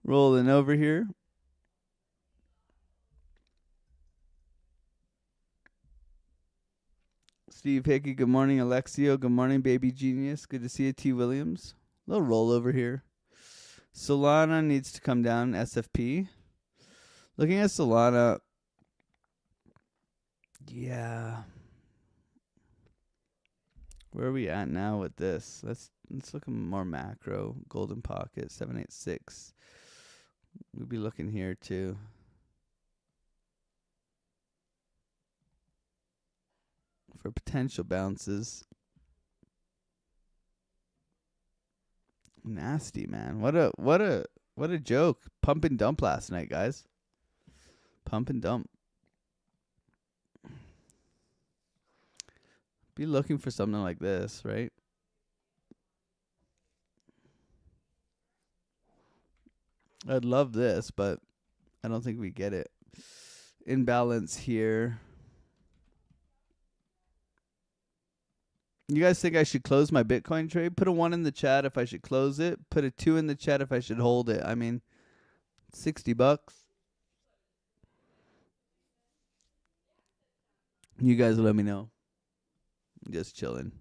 Rolling over here. Steve Hickey, good morning. Alexio, good morning. Baby Genius, good to see you. T. Williams. A little roll over here. Solana needs to come down. SFP. Looking at Solana. Yeah. Where are we at now with this? Let's look at more macro. Golden Pocket 786. We'll be looking here too. For potential bounces. Nasty, man. What a joke. Pump and dump last night, guys. Pump and dump. Be looking for something like this, right? I'd love this, but I don't think we get it. Imbalance here. You guys think I should close my Bitcoin trade? Put a 1 in the chat if I should close it. Put a 2 in the chat if I should hold it. I mean, $60. You guys let me know. I'm just chilling.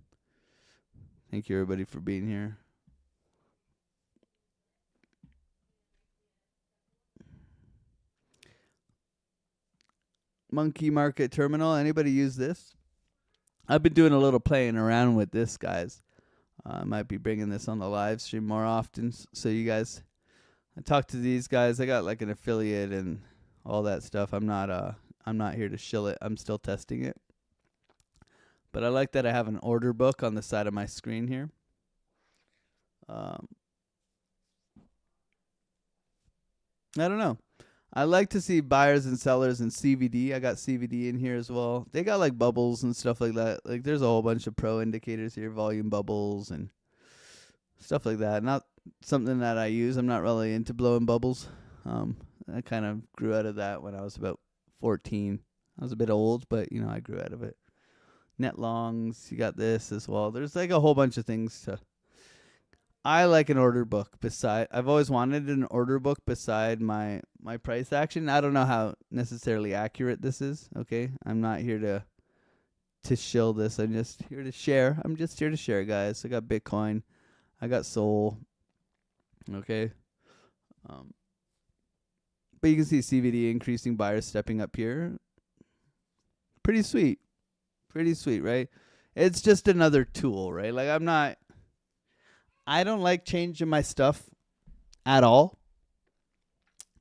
Thank you, everybody, for being here. Monkey Market Terminal. Anybody use this? I've been doing a little playing around with this, guys. I might be bringing this on the live stream more often. So you guys, I talk to these guys. I got like an affiliate and all that stuff. I'm not here to shill it. I'm still testing it. But I like that I have an order book on the side of my screen here. I don't know. I like to see buyers and sellers in CVD. I got CVD in here as well. They got like bubbles and stuff like that. Like there's a whole bunch of pro indicators here, volume bubbles and stuff like that. Not something that I use. I'm not really into blowing bubbles. I kind of grew out of that when I was about 14. I was a bit old, but I grew out of it. Net longs, you got this as well. There's like a whole bunch of things to. I like an order book I've always wanted an order book beside my price action. I don't know how necessarily accurate this is. Okay, I'm not here to shill this. I'm just here to share. Guys. I got Bitcoin. I got Sol. Okay. But you can see CVD increasing, buyers stepping up here. Pretty sweet, right? It's just another tool, right? Like I don't like changing my stuff at all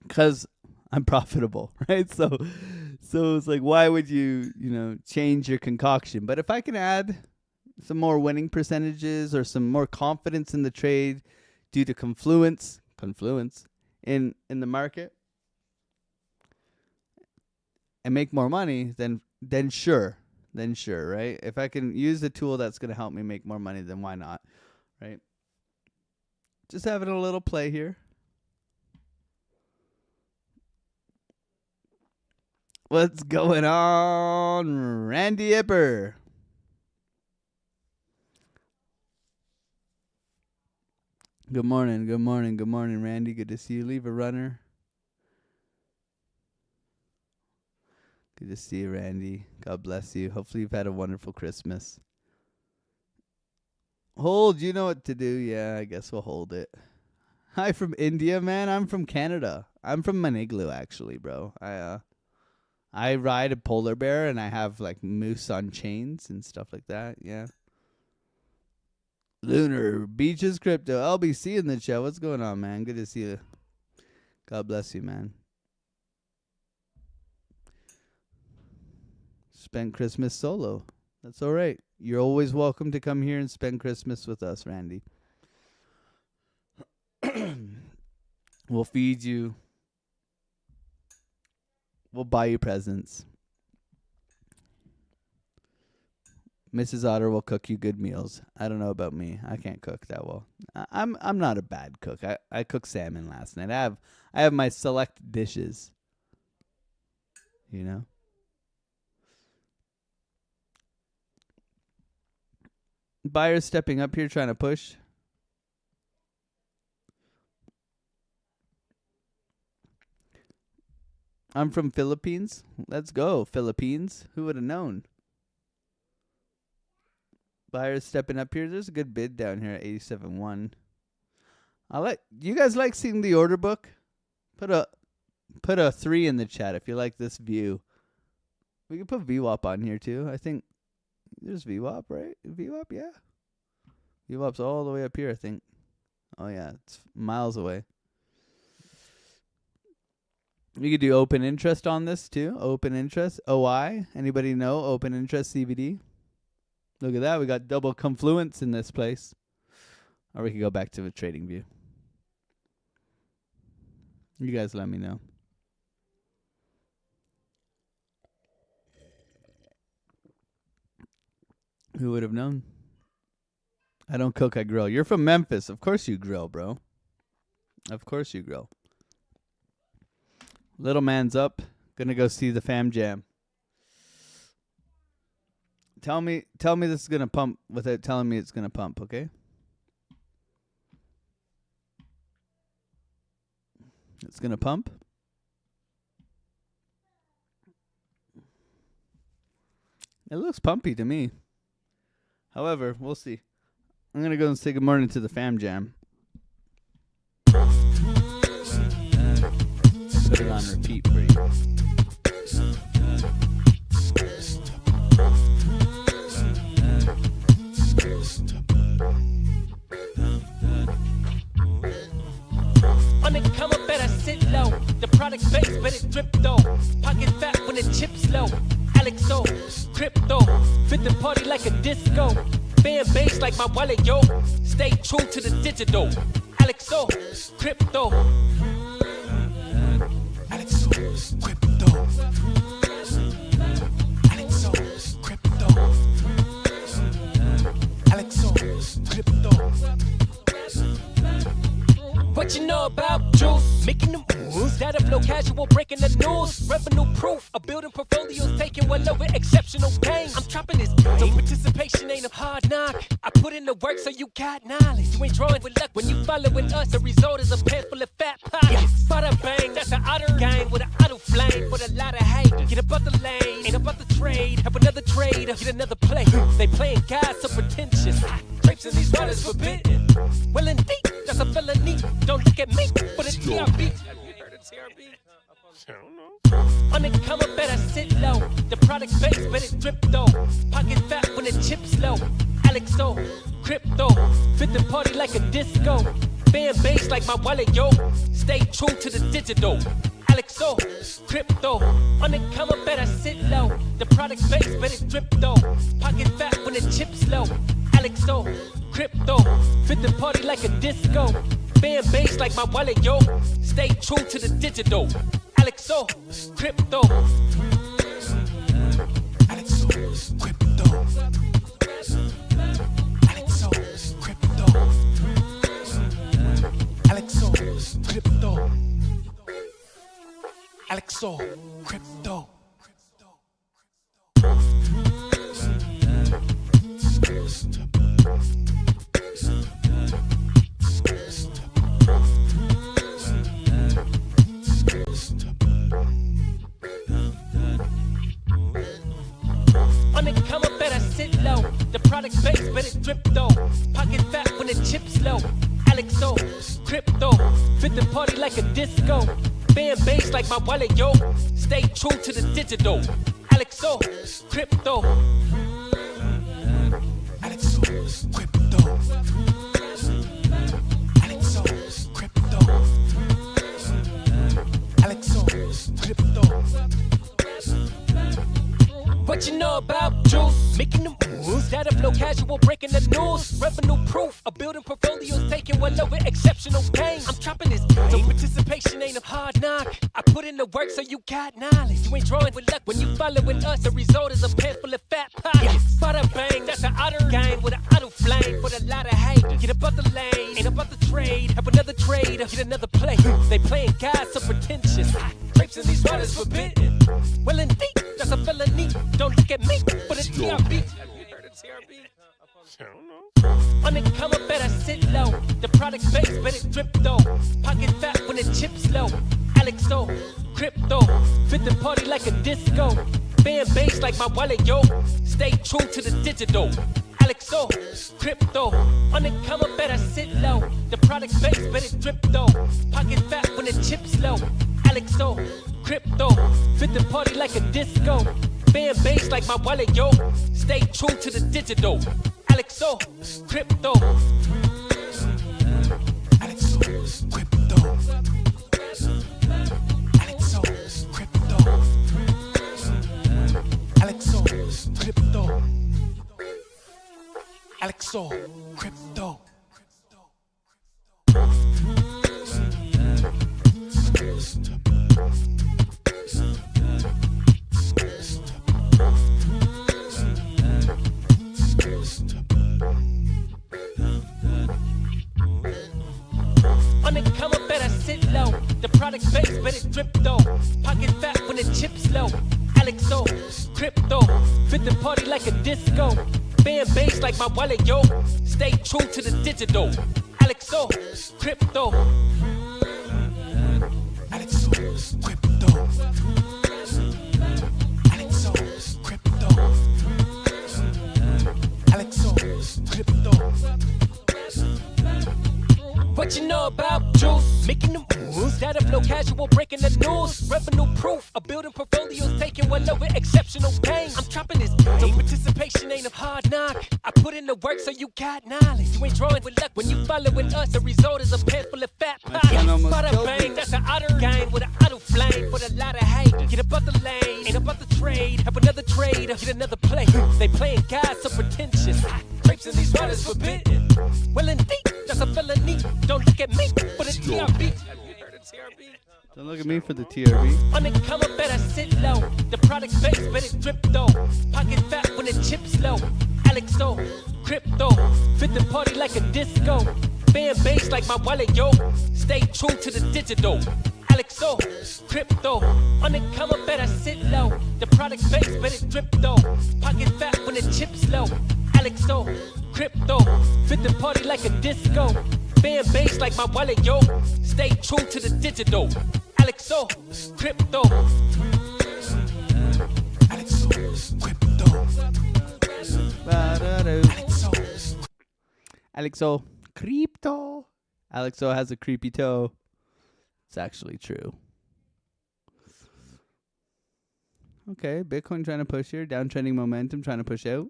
because I'm profitable, right? So it's like, why would you change your concoction? But if I can add some more winning percentages or some more confidence in the trade due to confluence in the market and make more money, then sure, right? If I can use a tool that's going to help me make more money, then why not, right? Just having a little play here. What's going on, Randy Ipper? Good morning, good morning, good morning, Randy. Good to see you. Leave a runner. Good to see you, Randy. God bless you. Hopefully you've had a wonderful Christmas. Hold, you know what to do. Yeah, I guess we'll hold it. Hi from India, man. I'm from Canada. I'm from Maniglu, actually, bro. I ride a polar bear and I have like moose on chains and stuff like that. Yeah. Lunar Beaches Crypto. LBC in the chat. What's going on, man? Good to see you. God bless you, man. Spend Christmas solo. That's all right. You're always welcome to come here and spend Christmas with us, Randy. We'll feed you. We'll buy you presents. Mrs. Otter will cook you good meals. I don't know about me. I can't cook that well. I'm not a bad cook. I cooked salmon last night. I have my select dishes. You know? Buyers stepping up here trying to push. I'm from Philippines. Let's go, Philippines. Who would have known? Buyers stepping up here. There's a good bid down here at 87.1. You guys like seeing the order book? Put a 3 in the chat if you like this view. We can put VWAP on here too. I think there's VWAP, right? VWAP, yeah. VWAP's all the way up here, I think. Oh yeah, it's miles away. We could do open interest on this too. Open interest. OI. Anybody know open interest CBD? Look at that. We got double confluence in this place. Or we could go back to the trading view. You guys let me know. Who would have known? I don't cook, I grill. You're from Memphis. Of course you grill, bro. Of course you grill. Little man's up. Gonna go see the fam jam. Tell me this is gonna pump without telling me it's gonna pump, okay? It's gonna pump. It looks pumpy to me. However, we'll see. I'm gonna go and say good morning to the fam jam. Put it on repeat for you. On the come up, better sit low. The product base, but it drip though. Pocket fat when the chips low. AlexOCrypto, fit the party like a disco. Fan base like my wallet, yo. Stay true to the digital. AlexOCrypto. AlexOCrypto. AlexOCrypto. AlexOCrypto. What you know about juice? Making them moves that'll flow casual, breaking the news. Revenue proof of building portfolios, taking well over exceptional pain. I'm trapping this, so participation ain't a hard knock. I put in the work so you got knowledge. You ain't drawing with luck when you following us. The result is a pan full of fat pockets. Bada bang, that's an otter gang with an auto flame. With a lot of hate, get above the lane, ain't about the trade. Have another trade, get another play. They playing God so pretentious. Drapes in these waters forbidden. Well indeed, that's a felony. Don't look at me, but it's TRB. Have you heard of TRB? I don't know. On the come up, better sit low. The product base, but it drip though. Pocket fat when the chips low. AlexOCrypto, fit the party like a disco. Fan base like my wallet, yo. Stay true to the digital. AlexOCrypto, on the come up, better sit low. The product base, but it drip though. Pocket fat when the chips low. AlexOCrypto, fit the party like a disco. Fan base like my wallet, yo. Stay true to the digital. AlexOCrypto. AlexOCrypto. AlexOCrypto. AlexOCrypto. AlexOCrypto. The product base, but it drip though. Pocket fat when the chips low. AlexOCrypto, fit the party like a disco. Fan base like my wallet, yo. Stay true to the digital. AlexOCrypto. AlexOCrypto. AlexOCrypto. AlexOCrypto. What you know about juice? Making them moves that flow casual, breaking the news. Revenue proof, a building portfolios taking well over exceptional gain. I'm chopping this game, so participation ain't a hard knock. I put in the work so you got knowledge. You ain't drawing with luck when you following us. The result is a pen full of fat pockets. Bada bang, that's an outer game with an auto flame for a lot of hate. Get above the lane, ain't about the trade. Have another trade, get another play. They playing God so pretentious. Drapes in these waters forbidden. Well indeed, that's a felony. Don't look at me for the TRB. Have you heard of TRB? I don't know. On the come up, better sit low. The product base, but it drip though. Pocket fat when the chips low. AlexOCrypto, fit the party like a disco. Fan base like my wallet, yo. Stay true to the digital. AlexOCrypto, on the come up, better sit low. The product base, but it drip though. Pocket fat when the chips low. AlexOCrypto, fit the party like a disco. Fan base like my wallet, yo. Stay true to the digital. AlexOCrypto. AlexOCrypto. AlexOCrypto. AlexOCrypto. AlexOCrypto. On the come up, better sit low. The product base, but it drip though. Pocket fat when the chips low. AlexOCrypto, fit the party like a disco. Fan base like my wallet, yo. Stay true to the digital. AlexOCrypto. AlexOCrypto. AlexOCrypto. AlexOCrypto. What you know about juice? Making them moves that flow casual, breaking the news. Revenue proof, a building portfolios taking well over exceptional gain. I'm chopping this game, so participation ain't a hard knock. I put in the work so you got knowledge. You ain't drawing with luck when you following us. The result is a pen full of fat pockets. Bada bang, that's an outer game with an auto flame for a lot of hate. Get above the lane, ain't about the trade. Have another trade, get another play. They playing God so pretentious. Drapes in these waters forbidden. Well indeed, that's a felony. Don't look at me for the TRB. Have you heard of TRB? Don't look at me for the TRB. On the come up, better sit low. The product base, but it drip though. Pocket fat when the chips low. AlexOCrypto, fit the party like a disco. Fan base like my wallet, yo. Stay true to the digital. AlexOCrypto, on the come up, better sit low. The product base, but it drip though. Pocket fat when the chips low. AlexOCrypto, fit the party like a disco. Fan base like my wallet, yo. Stay true to the digital. AlexOCrypto. AlexOCrypto. AlexOCrypto. Alexo has a creepy toe. It's actually true. Okay, Bitcoin trying to push here. Downtrending momentum trying to push out.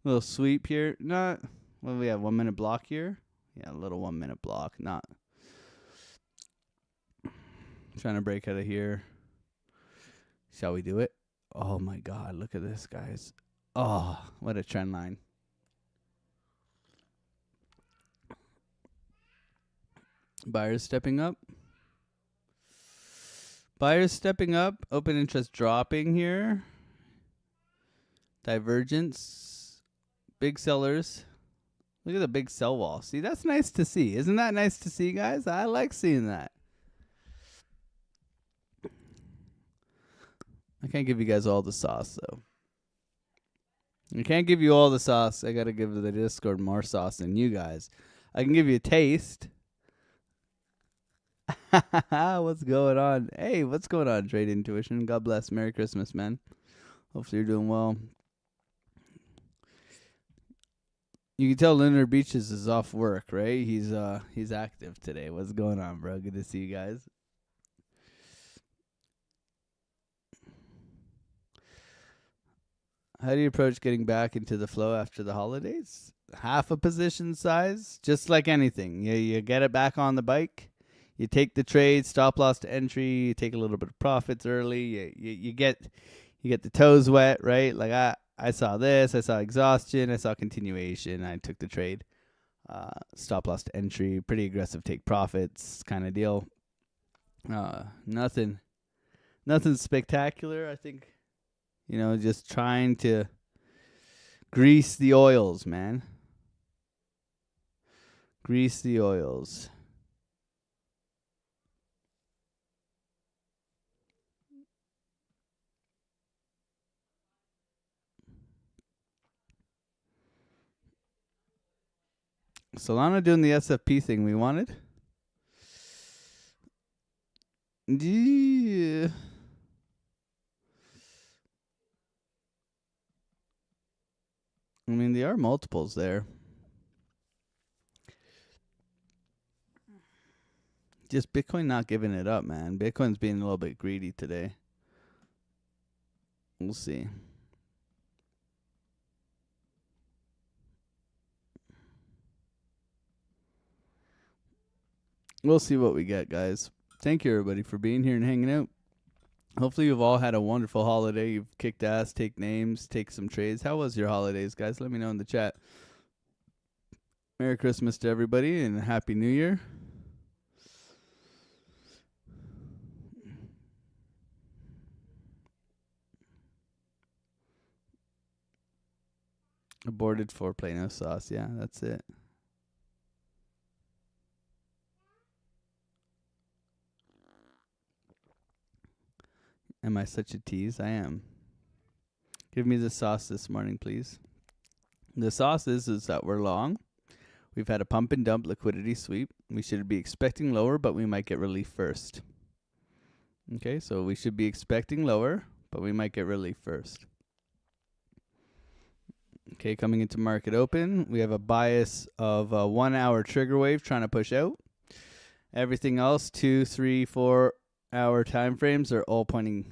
Little sweep here. Not. Well, we have 1 minute block here. Yeah, a little 1 minute block. Not. Trying to break out of here. Shall we do it? Oh my God. Look at this, guys. Oh, what a trend line. Buyers stepping up. Buyers stepping up. Open interest dropping here. Divergence. Big sellers. Look at the big sell wall. See, that's nice to see. Isn't that nice to see, guys? I like seeing that. I can't give you guys all the sauce, though. I can't give you all the sauce. I got to give the Discord more sauce than you guys. I can give you a taste. What's going on? Hey, what's going on, Trade Intuition? God bless. Merry Christmas, man. Hopefully you're doing well. You can tell Lunar Beaches is off work, right? He's active today. What's going on, bro? Good to see you guys. How do you approach getting back into the flow after the holidays? Half a position size, just like anything. You get it back on the bike. You take the trade, stop loss to entry. You take a little bit of profits early. You get the toes wet, right? Like I saw this, I saw exhaustion, I saw continuation. I took the trade, stop loss to entry, pretty aggressive take profits kind of deal. Nothing spectacular. I think, just trying to grease the oils, man. Grease the oils. Solana doing the SFP thing we wanted. Yeah. I mean, there are multiples there. Just Bitcoin not giving it up, man. Bitcoin's being a little bit greedy today. We'll see. We'll see what we get, guys. Thank you, everybody, for being here and hanging out. Hopefully you've all had a wonderful holiday. You've kicked ass, take names, take some trades. How was your holidays, guys? Let me know in the chat. Merry Christmas to everybody and Happy New Year. Aborted for Plano sauce. Yeah, that's it. Am I such a tease? I am. Give me the sauce this morning, please. The sauce is that we're long. We've had a pump and dump liquidity sweep. We should be expecting lower, but we might get relief first. Okay, so we should be expecting lower, but we might get relief first. Okay, coming into market open, we have a bias of a 1 hour trigger wave trying to push out. Everything else, 2, 3, 4 hour time frames are all pointing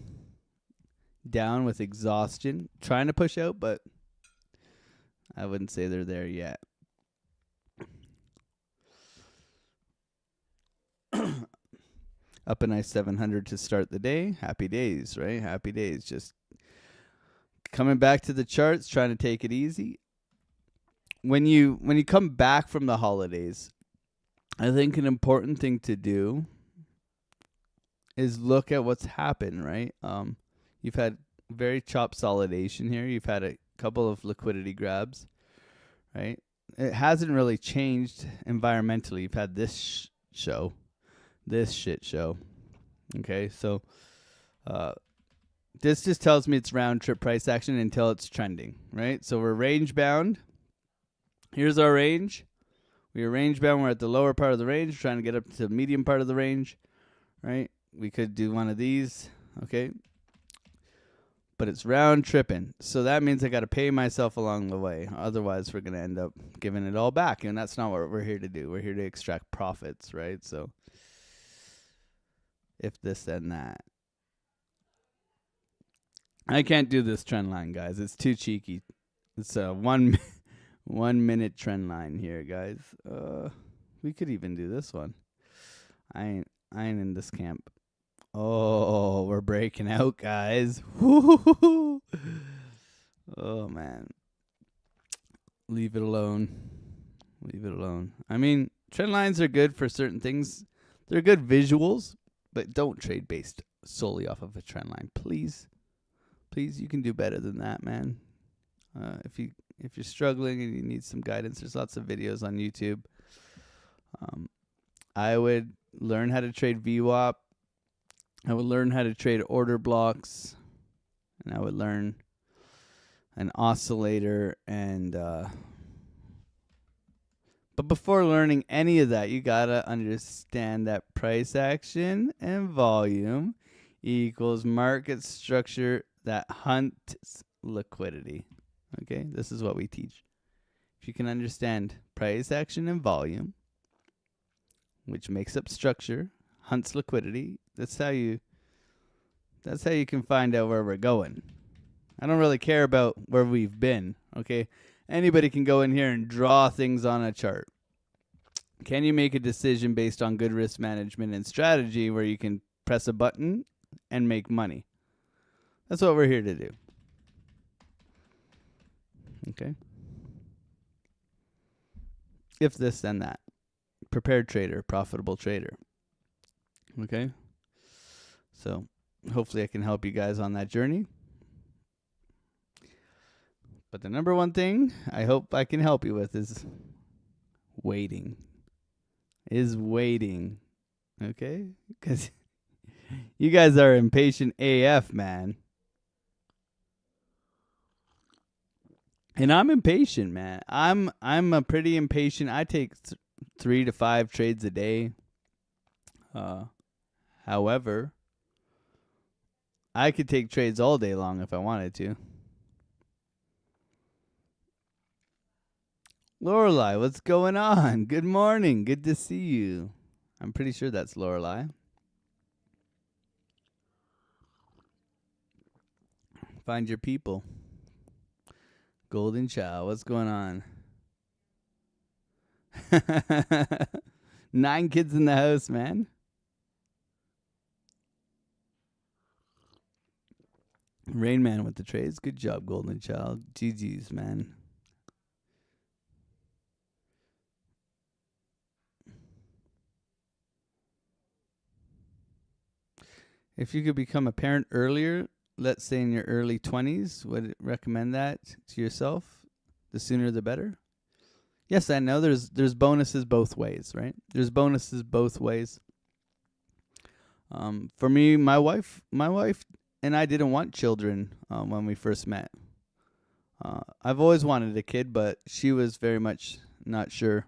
down with exhaustion, trying to push out, but I wouldn't say they're there yet. Up a nice 700 to start the day. Happy days, right? Happy days. Just coming back to the charts, trying to take it easy. When you come back from the holidays, I think an important thing to do is look at what's happened, right? You've had very choppsolidation here. You've had a couple of liquidity grabs, right? It hasn't really changed environmentally. You've had this this shit show. Okay, so this just tells me it's round trip price action until it's trending, right? So we're range bound. Here's our range. We are range bound. We're at the lower part of the range, trying to get up to the medium part of the range, right? We could do one of these, okay? But it's round tripping. So that means I got to pay myself along the way. Otherwise, we're going to end up giving it all back. And that's not what we're here to do. We're here to extract profits, right? So if this, then that. I can't do this trend line, guys. It's too cheeky. It's a 1 minute trend line here, guys. We could even do this one. I ain't in this camp. Oh, we're breaking out, guys. Woo-hoo-hoo. Oh, man. Leave it alone. Leave it alone. I mean, trend lines are good for certain things. They're good visuals, but don't trade based solely off of a trend line. Please. Please, you can do better than that, man. If you're struggling and you need some guidance, there's lots of videos on YouTube. I would learn how to trade VWAP. I would learn how to trade order blocks, and I would learn an oscillator. And but before learning any of that, you gotta understand that price action and volume equals market structure that hunts liquidity. Okay, this is what we teach. If if you can understand price action and volume, which makes up structure, hunts liquidity, that's how you can find out where we're going. I don't really care about where we've been, okay? Anybody can go in here and draw things on a chart. Can you make a decision based on good risk management and strategy where you can press a button and make money? That's what we're here to do. Okay? If this, then that. Prepared trader, profitable trader. Okay? So, hopefully I can help you guys on that journey. But the number one thing I hope I can help you with is waiting. Okay? Because you guys are impatient AF, man. And I'm impatient, man. I'm a pretty impatient. I take 3 to 5 trades a day. However, I could take trades all day long if I wanted to. Lorelei, what's going on? Good morning. Good to see you. I'm pretty sure that's Lorelei. Find your people. Golden Child, what's going on? 9 kids in the house, man. Rain Man with the trades. Good job, Golden Child. GG's, man. If you could become a parent earlier, let's say in your early 20s, would recommend that to yourself? The sooner the better? Yes, I know there's bonuses both ways, right? There's bonuses both ways. For me, my wife and I didn't want children when we first met. I've always wanted a kid, but she was very much not sure.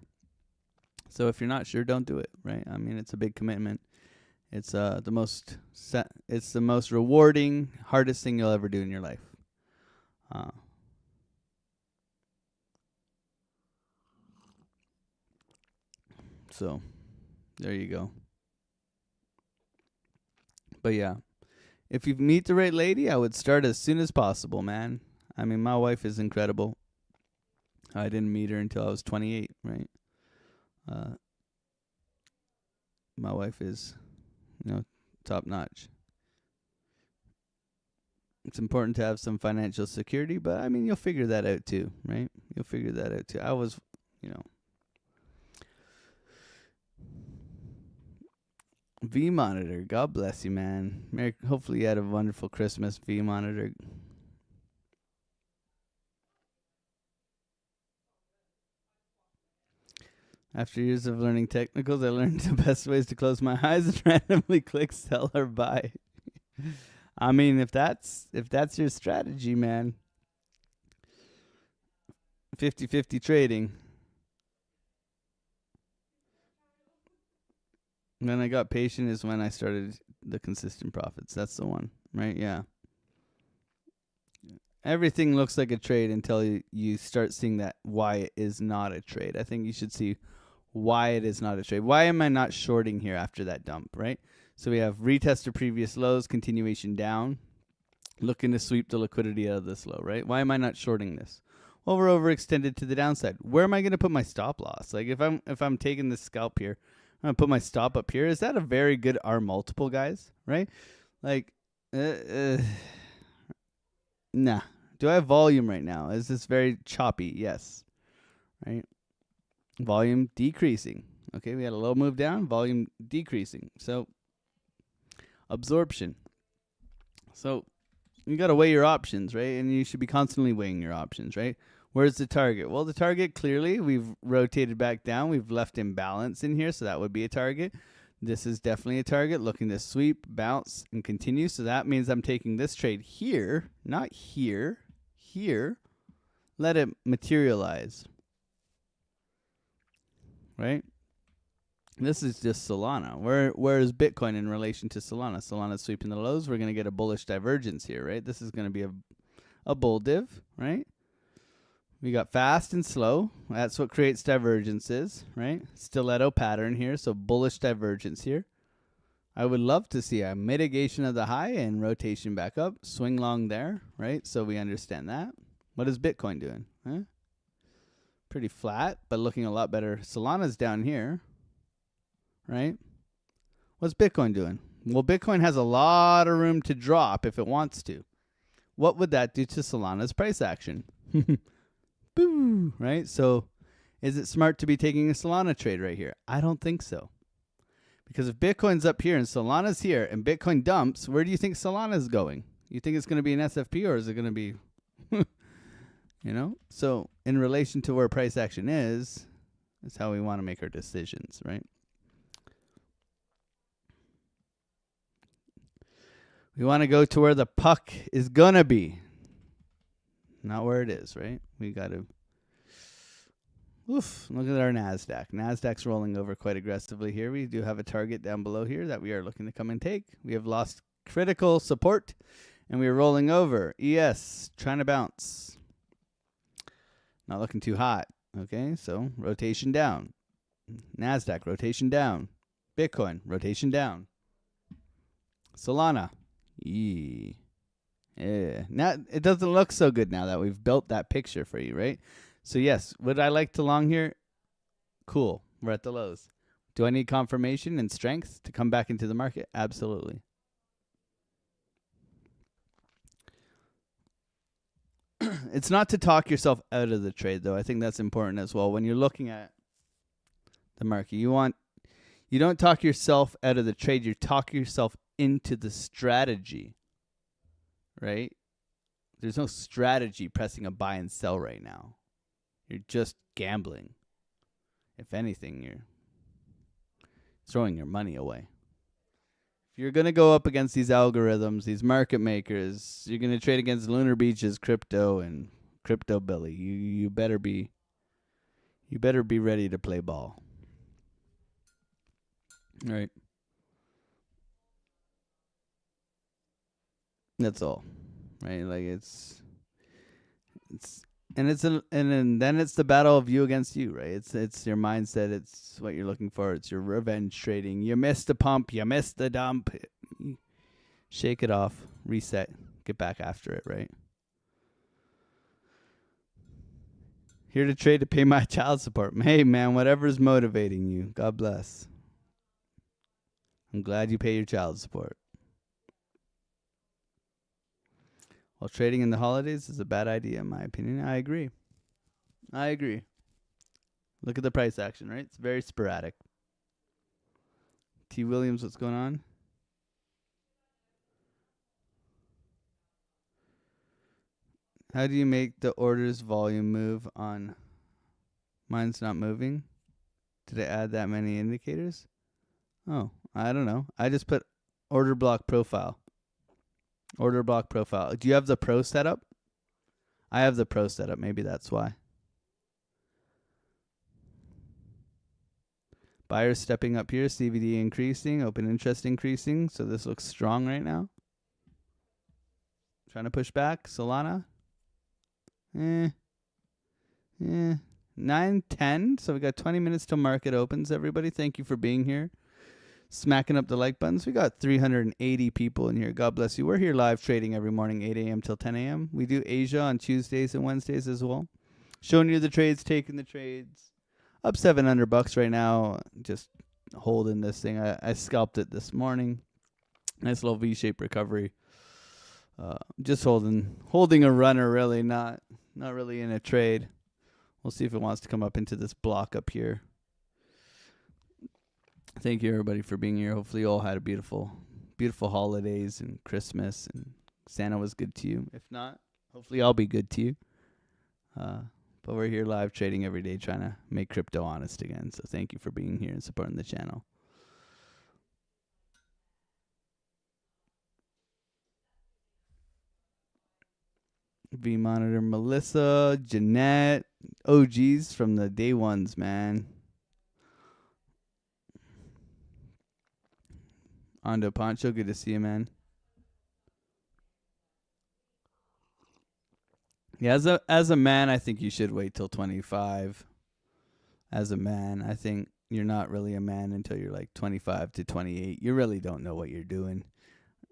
So if you're not sure, don't do it, right? I mean, it's a big commitment. It's the most rewarding, hardest thing you'll ever do in your life. So, there you go. But yeah, if you meet the right lady, I would start as soon as possible, man. I mean, my wife is incredible. I didn't meet her until I was 28, right? My wife is, top notch. It's important to have some financial security, but I mean, you'll figure that out too, right? You'll figure that out too. I was, V Monitor, God bless you, man. Hopefully you had a wonderful Christmas, V Monitor. After years of learning technicals, I learned the best ways to close my eyes and randomly click sell or buy. I mean, if that's your strategy, man. 50-50 trading. When I got patient is when I started the consistent profits. That's the one, right? Yeah. Everything looks like a trade until you start seeing that why it is not a trade. I think you should see why it is not a trade. Why am I not shorting here after that dump, right? So we have retest of previous lows, continuation down, looking to sweep the liquidity out of this low, right? Why am I not shorting this? Well, we're overextended to the downside. Where am I going to put my stop loss? Like if I'm taking this scalp here, I'm going to put my stop up here. Is that a very good R multiple, guys? Right? Like, nah. Do I have volume right now? Is this very choppy? Yes. Right? Volume decreasing. Okay, we had a low move down. Volume decreasing. So, absorption. So, you got to weigh your options, right? And you should be constantly weighing your options, right? Where's the target? Well, the target, clearly, we've rotated back down. We've left imbalance in here, so that would be a target. This is definitely a target, looking to sweep, bounce, and continue. So that means I'm taking this trade here, not here, here. Let it materialize, right? This is just Solana. Where is Bitcoin in relation to Solana? Solana's sweeping the lows. We're going to get a bullish divergence here, right? This is going to be a bull div, right? We got fast and slow. That's what creates divergences, right? Stiletto pattern here, so bullish divergence here. I would love to see a mitigation of the high and rotation back up. Swing long there, right? So we understand that. What is Bitcoin doing? Huh? Pretty flat, but looking a lot better. Solana's down here, right? What's Bitcoin doing? Well, Bitcoin has a lot of room to drop if it wants to. What would that do to Solana's price action? Boo, right? So is it smart to be taking a Solana trade right here? I don't think so. Because if Bitcoin's up here and Solana's here and Bitcoin dumps, where do you think Solana's going? You think it's going to be an SFP or is it going to be, you know? So in relation to where price action is how we want to make our decisions, right? We want to go to where the puck is going to be, not where it is, right? We got to, look at our NASDAQ. NASDAQ's rolling over quite aggressively here. We do have a target down below here that we are looking to come and take. We have lost critical support, and we are rolling over. ES, trying to bounce. Not looking too hot. Okay, so rotation down. NASDAQ, rotation down. Bitcoin, rotation down. Solana. Yeah. Now it doesn't look so good now that we've built that picture for you, right? So yes, would I like to long here? Cool. We're at the lows. Do I need confirmation and strength to come back into the market? Absolutely. It's not to talk yourself out of the trade, though. I think that's important as well. When you're looking at the market, you don't talk yourself out of the trade. You talk yourself into the strategy, right? There's no strategy pressing a buy and sell right now. You're just gambling. If anything, you're throwing your money away. If you're going to go up against these algorithms, these market makers, you're going to trade against Lunar Beach's crypto and Crypto Billy. You better be ready to play ball. All right. That's all. Right? Like and then it's the battle of you against you, right? It's your mindset, it's what you're looking for, it's your revenge trading. You missed the pump, you missed the dump. Shake it off, reset, get back after it, right? Here to trade to pay my child support. Hey man, whatever's motivating you, God bless. I'm glad you pay your child support. While trading in the holidays is a bad idea, in my opinion. I agree. Look at the price action, right? It's very sporadic. T. Williams, what's going on? How do you make the orders volume move on? Mine's not moving. Did I add that many indicators? Oh, I don't know. I just put order block profile. Order block profile. Do you have the pro setup? I have the pro setup. Maybe that's why. Buyers stepping up here. CVD increasing. Open interest increasing. So this looks strong right now. Trying to push back. Solana. 9:10. So we got 20 minutes till market opens. Everybody, thank you for being here. Smacking up the like buttons. We got 380 people in here. God bless you. We're here live trading every morning, 8 a.m. till 10 a.m. We do Asia on Tuesdays and Wednesdays as well. Showing you the trades, taking the trades. Up $700 right now. Just holding this thing. I scalped it this morning. Nice little V-shaped recovery. Just holding a runner, really, not really in a trade. We'll see if it wants to come up into this block up here. Thank you, everybody, for being here. Hopefully you all had a beautiful holidays and Christmas, and Santa was good to you. If not, hopefully I'll be good to you. But we're here live trading every day, trying to make crypto honest again. So thank you for being here and supporting the channel. V Monitor, Melissa, Jeanette, OGs from the day ones, man. Ando Pancho, good to see you, man. Yeah, as a man, I think you should wait till 25. As a man, I think you're not really a man until you're like 25 to 28. You really don't know what you're doing.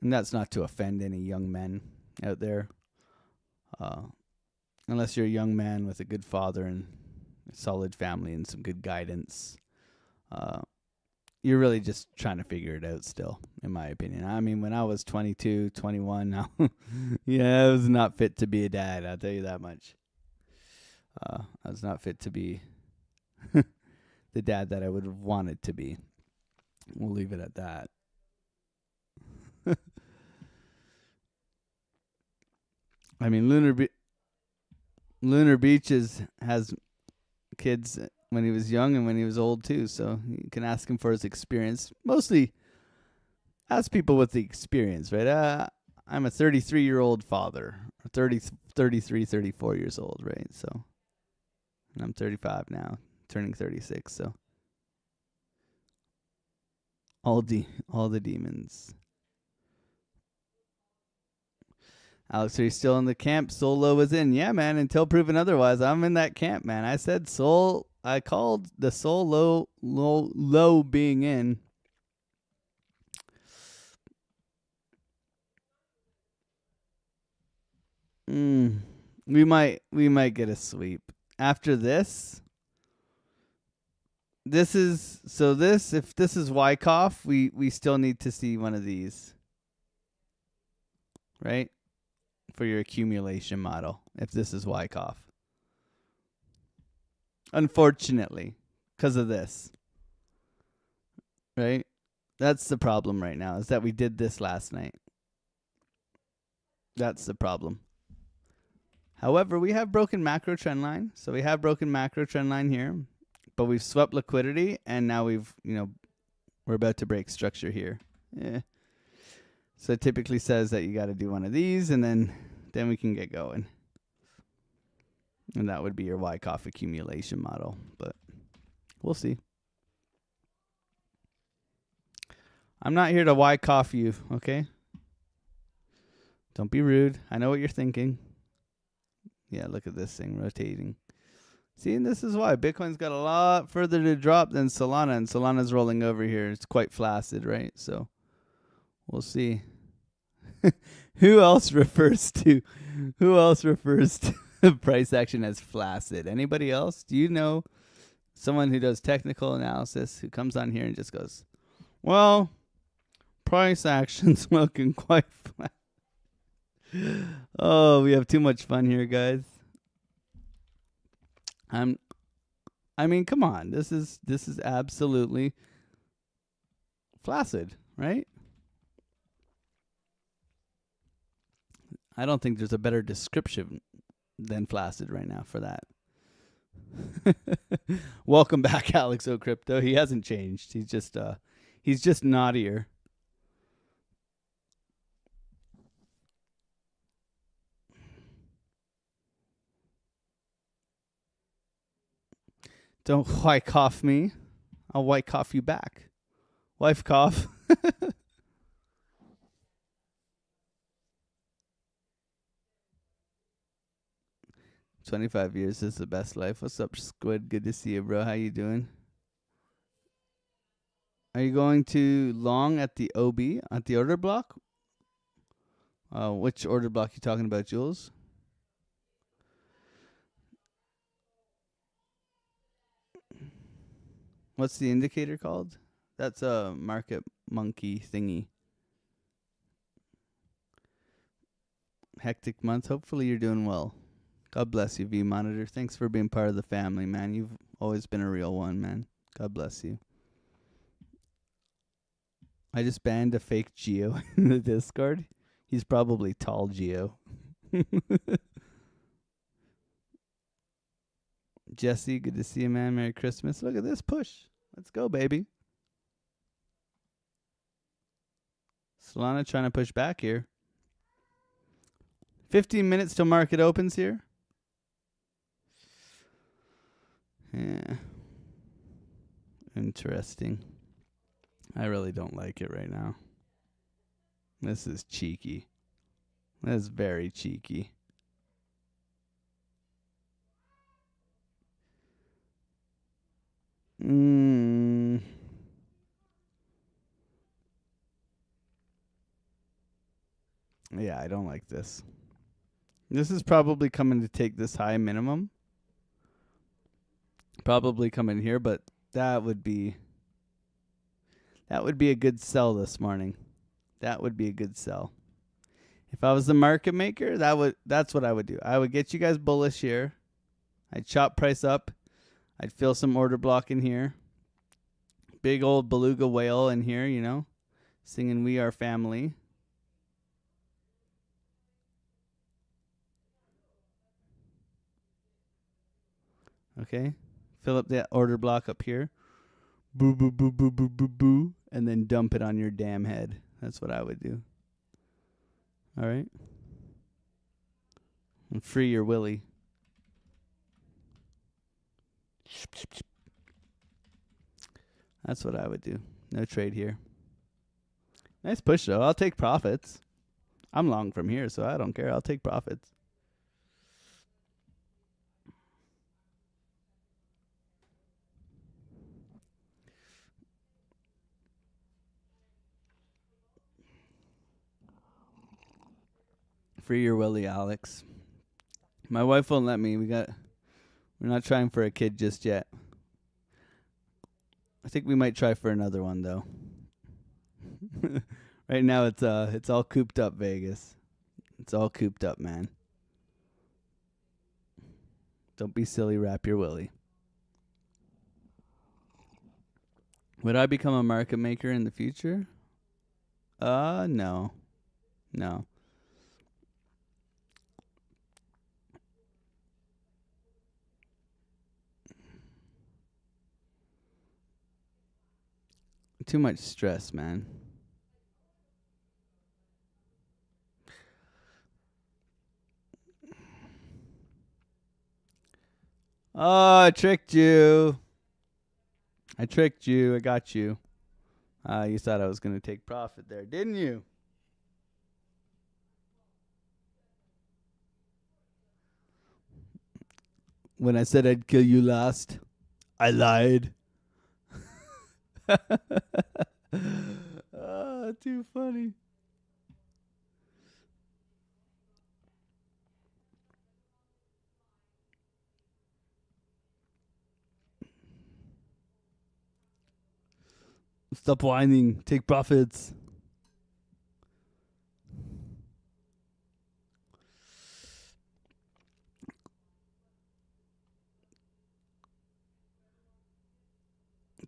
And that's not to offend any young men out there. Unless you're a young man with a good father and a solid family and some good guidance. You're really just trying to figure it out still, in my opinion. I mean, when I was 22, 21, now, yeah, I was not fit to be a dad, I'll tell you that much. I was not fit to be the dad that I would have wanted to be. We'll leave it at that. I mean, Lunar Beach has kids when he was young and when he was old too, so you can ask him for his experience. Mostly ask people with the experience, right? I'm a 33-year-old father, 33, 34 years old, right? So, and I'm 35 now, turning 36, so all the demons. Alex, are you still in the camp? Solo is in. Yeah, man, until proven otherwise. I'm in that camp, man. I said Sol. I called the Sol low being in. We might get a sweep. After this, if this is Wyckoff, we still need to see one of these. Right? For your accumulation model, if this is Wyckoff. Unfortunately, because of this. Right? That's the problem right now, is that we did this last night. That's the problem. However, we have broken macro trend line. So we have broken macro trend line here. But we've swept liquidity, and now we're about to break structure here. Yeah. So it typically says that you got to do one of these, and then we can get going. And that would be your Wyckoff accumulation model. But we'll see. I'm not here to Wyckoff you, okay? Don't be rude. I know what you're thinking. Yeah, look at this thing rotating. See, and this is why Bitcoin's got a lot further to drop than Solana, and Solana's rolling over here. It's quite flaccid, right? So we'll see. Who else refers to price action as flaccid? Anybody else? Do you know someone who does technical analysis who comes on here and just goes, well, price action's looking quite flat. Oh, we have too much fun here, guys. I mean, come on. This is absolutely flaccid, right? I don't think there's a better description than flaccid right now for that. Welcome back, AlexOCrypto. He hasn't changed. He's just naughtier. Don't Wyckoff me. I'll Wyckoff you back. Wife cough. 25 years is the best life. What's up, Squid? Good to see you, bro. How you doing? Are you going to long at the OB, at the order block? Which order block you talking about, Jules? What's the indicator called? That's a market monkey thingy. Hectic month. Hopefully you're doing well. God bless you, V Monitor. Thanks for being part of the family, man. You've always been a real one, man. God bless you. I just banned a fake Geo in the Discord. He's probably tall Geo. Jesse, good to see you, man. Merry Christmas. Look at this push. Let's go, baby. Solana trying to push back here. 15 minutes till market opens here. Yeah. Interesting. I really don't like it right now. This is cheeky. That's very cheeky. Yeah, I don't like this. This is probably coming to take this high minimum. Probably coming here, but that would be a good sell this morning. That would be a good sell. If I was the market maker, that's what I would do. I would get you guys bullish here. I'd chop price up. I'd fill some order block in here. Big old beluga whale in here, you know, singing "We Are Family." Okay, fill up that order block up here. Boo, boo, boo, boo, boo, boo, boo. And then dump it on your damn head. That's what I would do. All right. And free your willy. That's what I would do. No trade here. Nice push, though. I'll take profits. I'm long from here, so I don't care. I'll take profits. Free your willy, Alex. My wife won't let me. We're not trying for a kid just yet. I think we might try for another one though. Right now it's all cooped up, Vegas. It's all cooped up, man. Don't be silly, wrap your willy. Would I become a market maker in the future? No. No. Too much stress, man. Oh, I tricked you. I tricked you. I got you. You thought I was going to take profit there, didn't you? When I said I'd kill you last, I lied. Too funny. Stop whining. Take profits.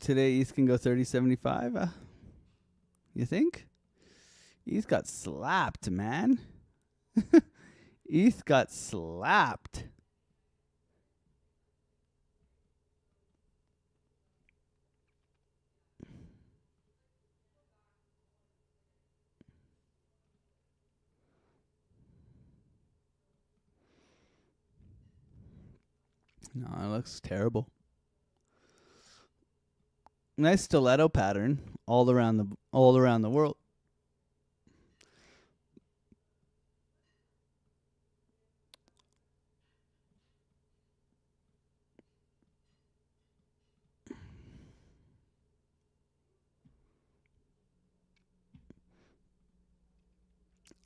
Today, ETH can go 30.75. You think? ETH got slapped, man. ETH got slapped. No, it looks terrible. Nice stiletto pattern all around the world.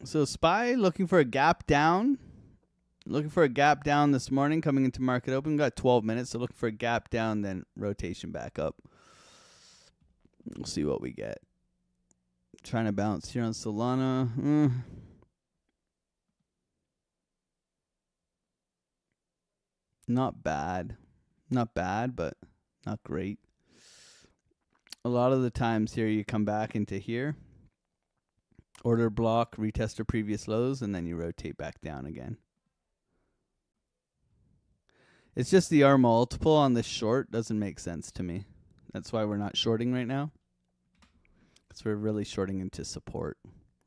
So SPY looking for a gap down. Looking for a gap down this morning coming into market open. Got 12 minutes, so looking for a gap down, then rotation back up. We'll see what we get. Trying to bounce here on Solana. Not bad. Not bad, but not great. A lot of the times here you come back into here. Order block, retest your previous lows, and then you rotate back down again. It's just the R multiple on this short doesn't make sense to me. That's why we're not shorting right now. Because we're really shorting into support,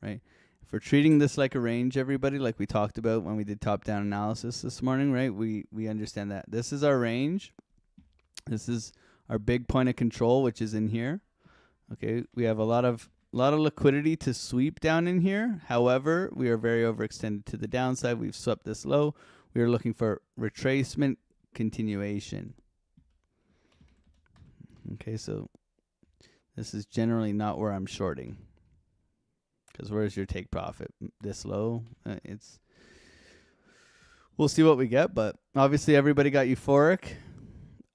right? If we're treating this like a range, everybody, like we talked about when we did top-down analysis this morning, right? We understand that this is our range. This is our big point of control, which is in here. Okay, we have a lot of liquidity to sweep down in here. However, we are very overextended to the downside. We've swept this low. We are looking for retracement continuation. Okay, so this is generally not where I'm shorting. Because where's your take profit? This low? We'll see what we get, but obviously everybody got euphoric.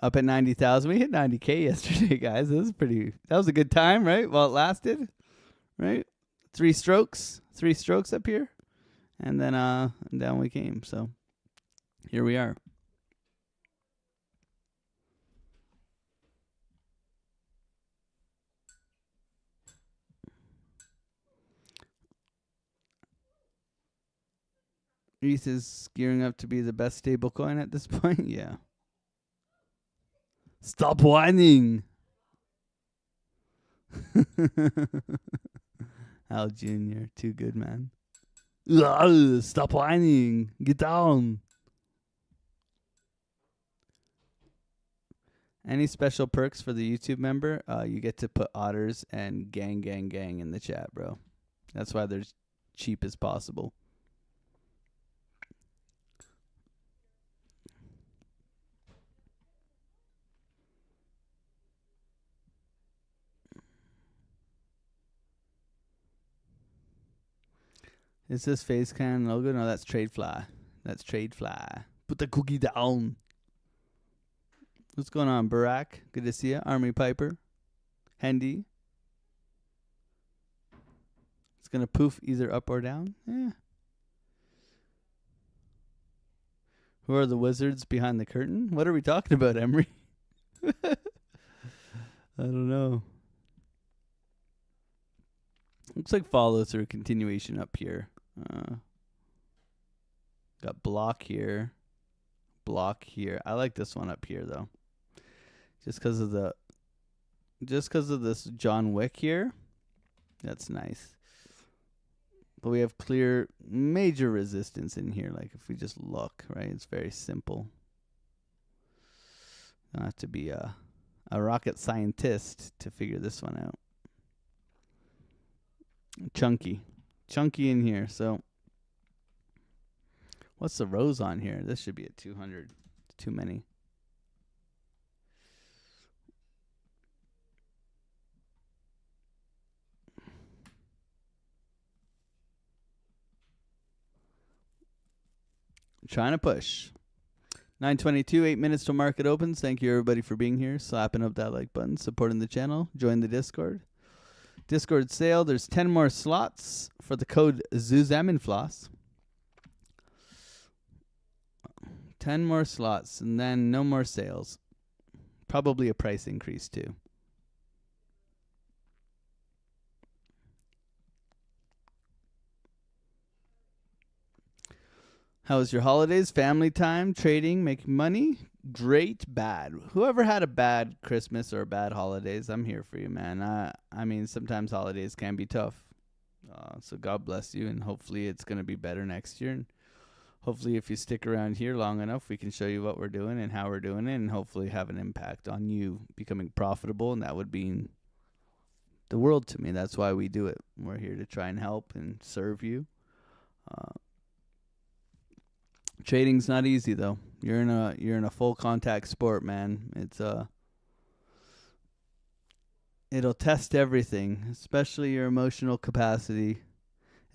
Up at 90,000. We hit 90K yesterday, guys. That was a good time, right? While it lasted, right? 3 strokes up here. And then down we came. So here we are. ETH is gearing up to be the best stable coin at this point. Yeah. Stop whining. Al Jr. Too good, man. Ugh, stop whining. Get down. Any special perks for the YouTube member? You get to put otters and gang in the chat, bro. That's why they're cheap as possible. Is this face can logo? No, that's Tradefly. That's Tradefly. Put the cookie down. What's going on, Barack? Good to see you. Army Piper. Hendy. It's going to poof either up or down. Yeah. Who are the wizards behind the curtain? What are we talking about, Emery? I don't know. Looks like follow through continuation up here. Got block here. Block here. I like this one up here though. Just because of this John Wick here. That's nice. But we have clear major resistance in here. Like if we just look, right? It's very simple. Don't have to be a rocket scientist to figure this one out. Chunky in here. So what's the rows on here? This should be at 200. Too many. Trying to push. 9:22, 8 minutes till market opens. Thank you everybody for being here, slapping up that like button, supporting the channel. Join the Discord. Discord sale. There's 10 more slots for the code ZUZAMINFLOSS. 10 more slots and then no more sales. Probably a price increase too. How was your holidays? Family time, trading, making money? Great, bad. Whoever had a bad Christmas or bad holidays, I'm here for you, man. I mean, sometimes holidays can be tough. So God bless you, and hopefully it's going to be better next year. And hopefully if you stick around here long enough, we can show you what we're doing and how we're doing it, and hopefully have an impact on you becoming profitable, and that would mean the world to me. That's why we do it. We're here to try and help and serve you. Trading's not easy though. You're in a full contact sport, man. It'll test everything, especially your emotional capacity.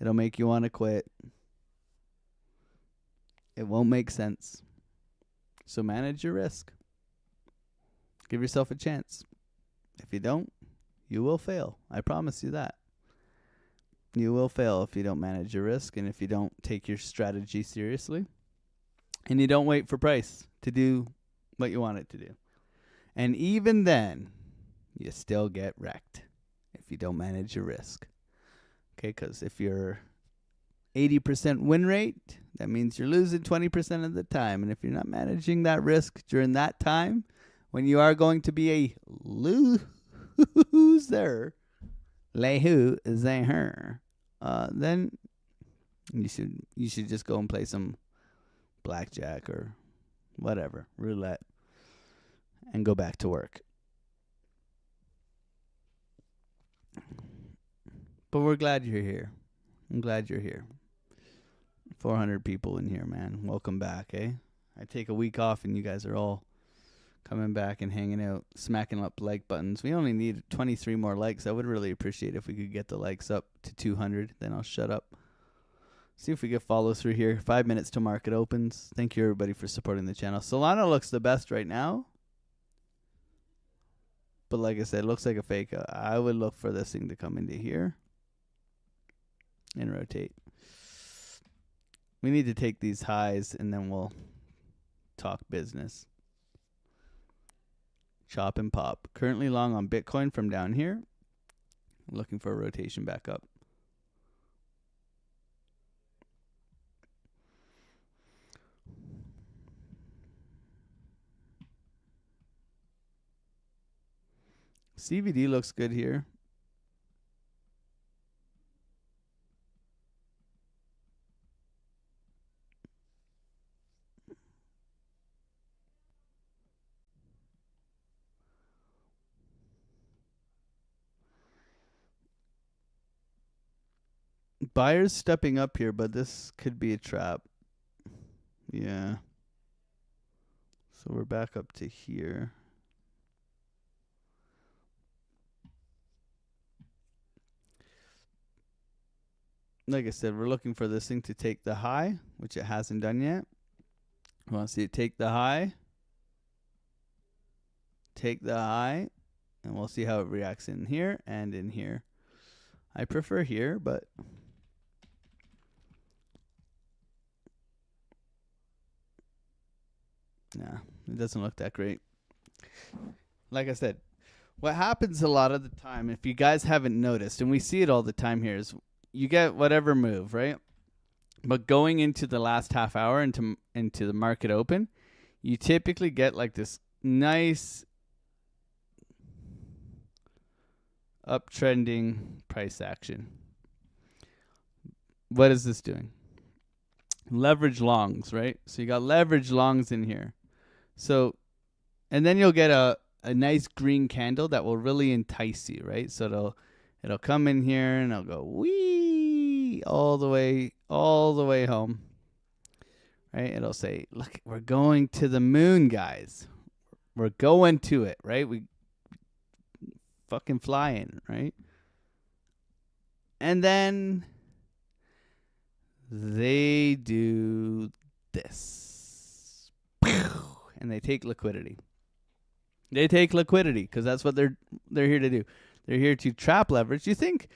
It'll make you want to quit. It won't make sense. So manage your risk. Give yourself a chance. If you don't, you will fail. I promise you that. You will fail if you don't manage your risk and if you don't take your strategy seriously. And you don't wait for price to do what you want it to do. And even then, you still get wrecked if you don't manage your risk. Okay, because if you're 80% win rate, that means you're losing 20% of the time. And if you're not managing that risk during that time, when you are going to be a loser, then you should just go and play some blackjack or whatever, roulette, and go back to work. But we're glad you're here. I'm glad you're here. 400 people in here, man. Welcome back, eh? I take a week off and you guys are all Coming back and hanging out, smacking up like buttons. We only need 23 more likes. I would really appreciate if we could get the likes up to 200. Then I'll shut up. See if we get follow through here. 5 minutes till market opens. Thank you, everybody, for supporting the channel. Solana looks the best right now. But like I said, it looks like a fake. I would look for this thing to come into here and rotate. We need to take these highs, and then we'll talk business. Chop and pop. Currently long on Bitcoin from down here. Looking for a rotation back up. CVD looks good here. Buyers stepping up here, but this could be a trap. Yeah. So we're back up to here. Like I said, we're looking for this thing to take the high, which it hasn't done yet. We want to see it take the high. Take the high. And we'll see how it reacts in here and in here. I prefer here, but nah, it doesn't look that great. Like I said, what happens a lot of the time, if you guys haven't noticed, and we see it all the time here, is you get whatever move, right? But going into the last half hour into the market open, you typically get like this nice uptrending price action. What is this doing? Leverage longs, right? So you got leverage longs in here. So, and then you'll get a nice green candle that will really entice you, right? So it'll come in here and it'll go wee all the way home, right? It'll say, look, we're going to the moon, guys. We're going to it, right? We fucking flying, right? And then they do this. And they take liquidity. They take liquidity because that's what they're here to do. They're here to trap leverage. You think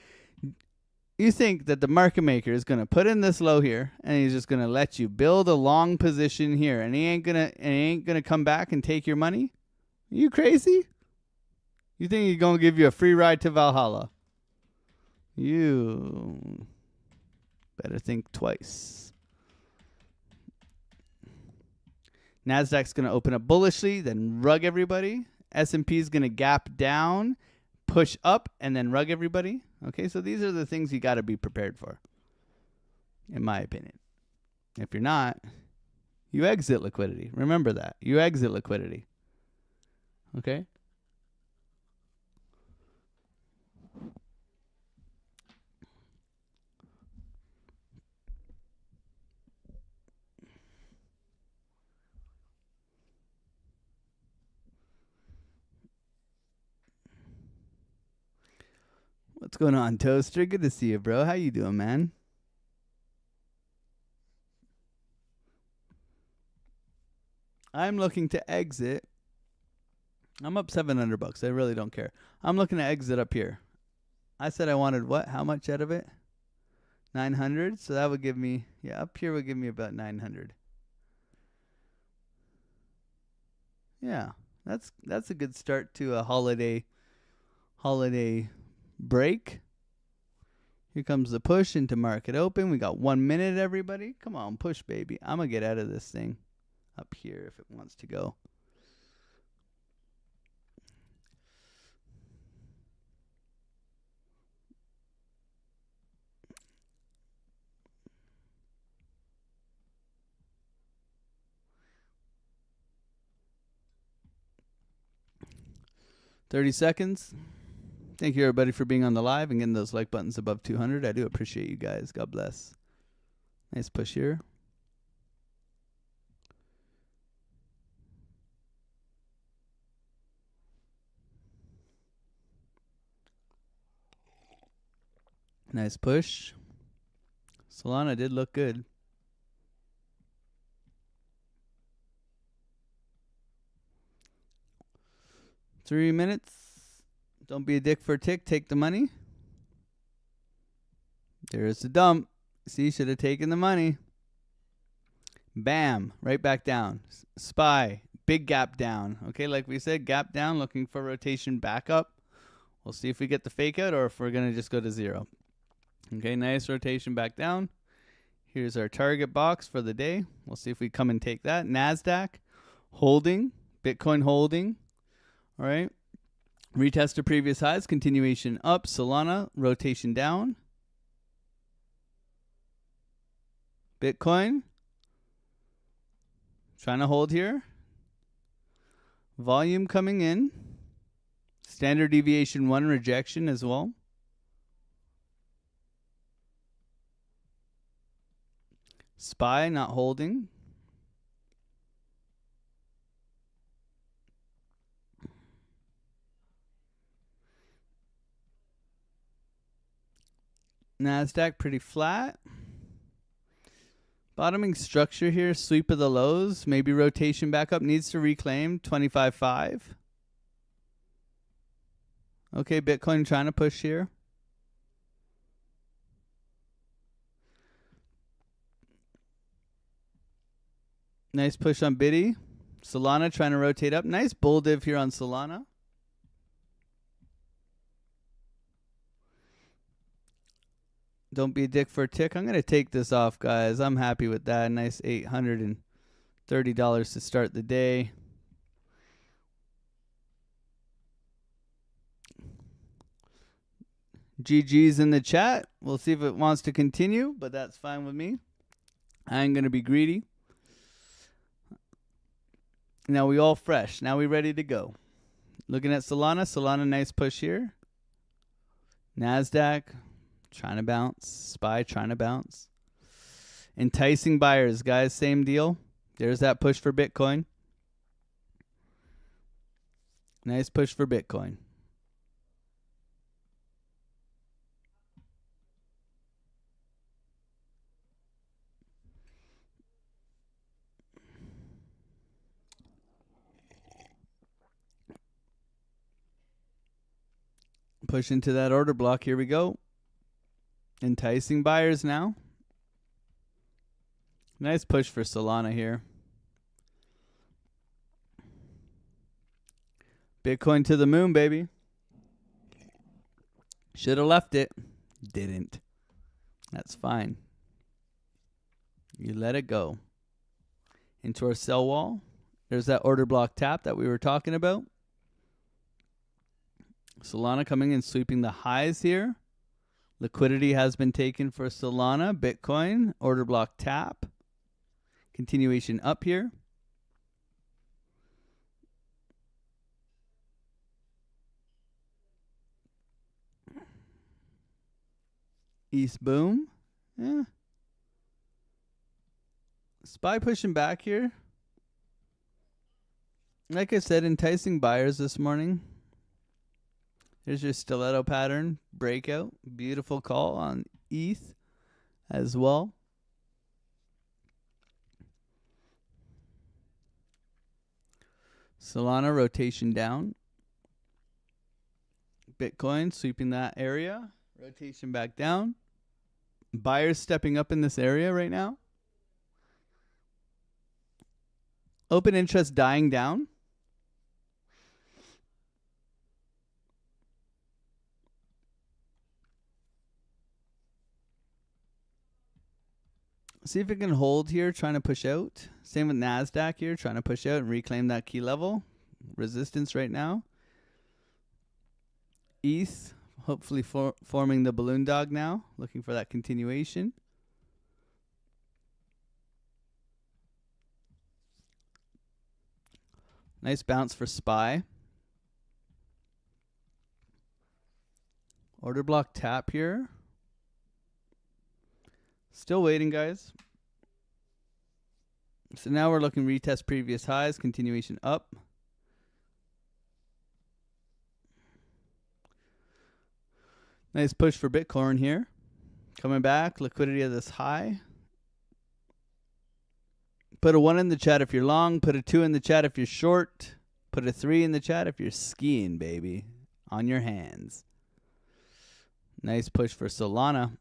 that the market maker is going to put in this low here and he's just going to let you build a long position here and he ain't going to come back and take your money? Are you crazy? You think he's going to give you a free ride to Valhalla? You better think twice. Nasdaq's going to open up bullishly, then rug everybody. S&P is going to gap down, push up, and then rug everybody. Okay, so these are the things you got to be prepared for, in my opinion. If you're not, you exit liquidity. Remember that. You exit liquidity. Okay? What's going on, Toaster? Good to see you, bro. How you doing, man? I'm looking to exit. I'm up $700. I really don't care. I'm looking to exit up here. I said I wanted what? How much out of it? 900. So that would give me, yeah, up here would give me about 900. Yeah, that's a good start to a holiday break. Here comes the push into market open. We got 1 minute, everybody. Come on, push, baby. I'm going to get out of this thing up here if it wants to go. $30 seconds. Thank you, everybody, for being on the live and getting those like buttons above 200. I do appreciate you guys. God bless. Nice push here. Nice push. Solana did look good. Three minutes. Don't be a dick for a tick. Take the money. There's the dump. See, should have taken the money. Bam. Right back down. SPY. Big gap down. Okay, like we said, gap down, looking for rotation back up. We'll see if we get the fake out or if we're going to just go to zero. Okay, nice rotation back down. Here's our target box for the day. We'll see if we come and take that. NASDAQ holding. Bitcoin holding. All right. Retest to previous highs. Continuation up. Solana rotation down. Bitcoin trying to hold here. Volume coming in. Standard deviation 1 rejection as well. SPY not holding. NASDAQ pretty flat. Bottoming structure here, sweep of the lows, maybe rotation back up, needs to reclaim 25.5. Okay, Bitcoin trying to push here. Nice push on Biddy. Solana trying to rotate up. Nice bull div here on Solana. Don't be a dick for a tick. I'm going to take this off, guys. I'm happy with that. Nice $830 to start the day. GG's in the chat. We'll see if it wants to continue, but that's fine with me. I ain't going to be greedy. Now we all fresh. Now we ready to go. Looking at Solana. Solana, nice push here. NASDAQ. Trying to bounce. SPY trying to bounce. Enticing buyers, guys. Same deal. There's that push for Bitcoin. Nice push for Bitcoin. Push into that order block. Here we go. Enticing buyers now. Nice push for Solana here. Bitcoin to the moon, baby. Should have left it. Didn't. That's fine. You let it go. Into our sell wall. There's that order block tap that we were talking about. Solana coming in, sweeping the highs here. Liquidity has been taken for Solana. Bitcoin, order block tap. Continuation up here. East boom. Yeah. SPY pushing back here. Like I said, enticing buyers this morning. There's your stiletto pattern breakout. Beautiful call on ETH as well. Solana rotation down. Bitcoin sweeping that area. Rotation back down. Buyers stepping up in this area right now. Open interest dying down. See if it can hold here, trying to push out. Same with NASDAQ here, trying to push out and reclaim that key level. Resistance right now. ETH, hopefully forming the balloon dog now. Looking for that continuation. Nice bounce for SPY. Order block tap here. Still waiting, guys. So now we're looking retest previous highs, continuation up. Nice push for Bitcoin here. Coming back, liquidity at this high. Put a 1 in the chat if you're long. Put a 2 in the chat if you're short. Put a 3 in the chat if you're skiing, baby. On your hands. Nice push for Solana.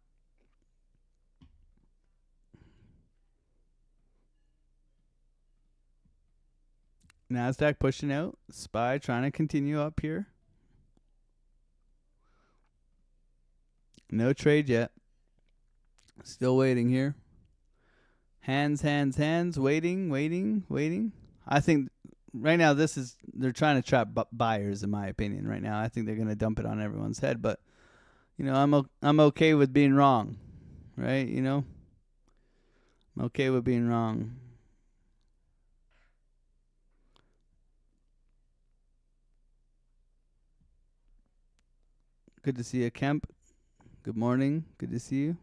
NASDAQ pushing out. SPY trying to continue up here. No trade yet. Still waiting here. Hands, hands, hands. Waiting. I think right now they're trying to trap buyers, in my opinion. Right now, I think they're going to dump it on everyone's head. But you know, I'm okay with being wrong, right? You know, I'm okay with being wrong. Good to see you, Kemp. Good morning. Good to see you.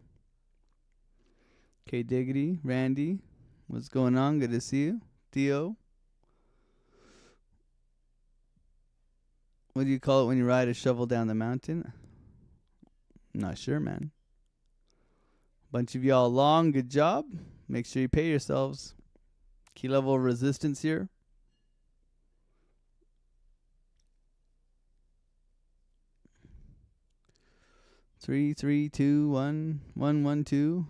K Diggity, Randy, what's going on? Good to see you. Theo. What do you call it when you ride a shovel down the mountain? I'm not sure, man. Bunch of y'all long. Good job. Make sure you pay yourselves. Key level of resistance here. Three, 2, 1, 1, 1, 2.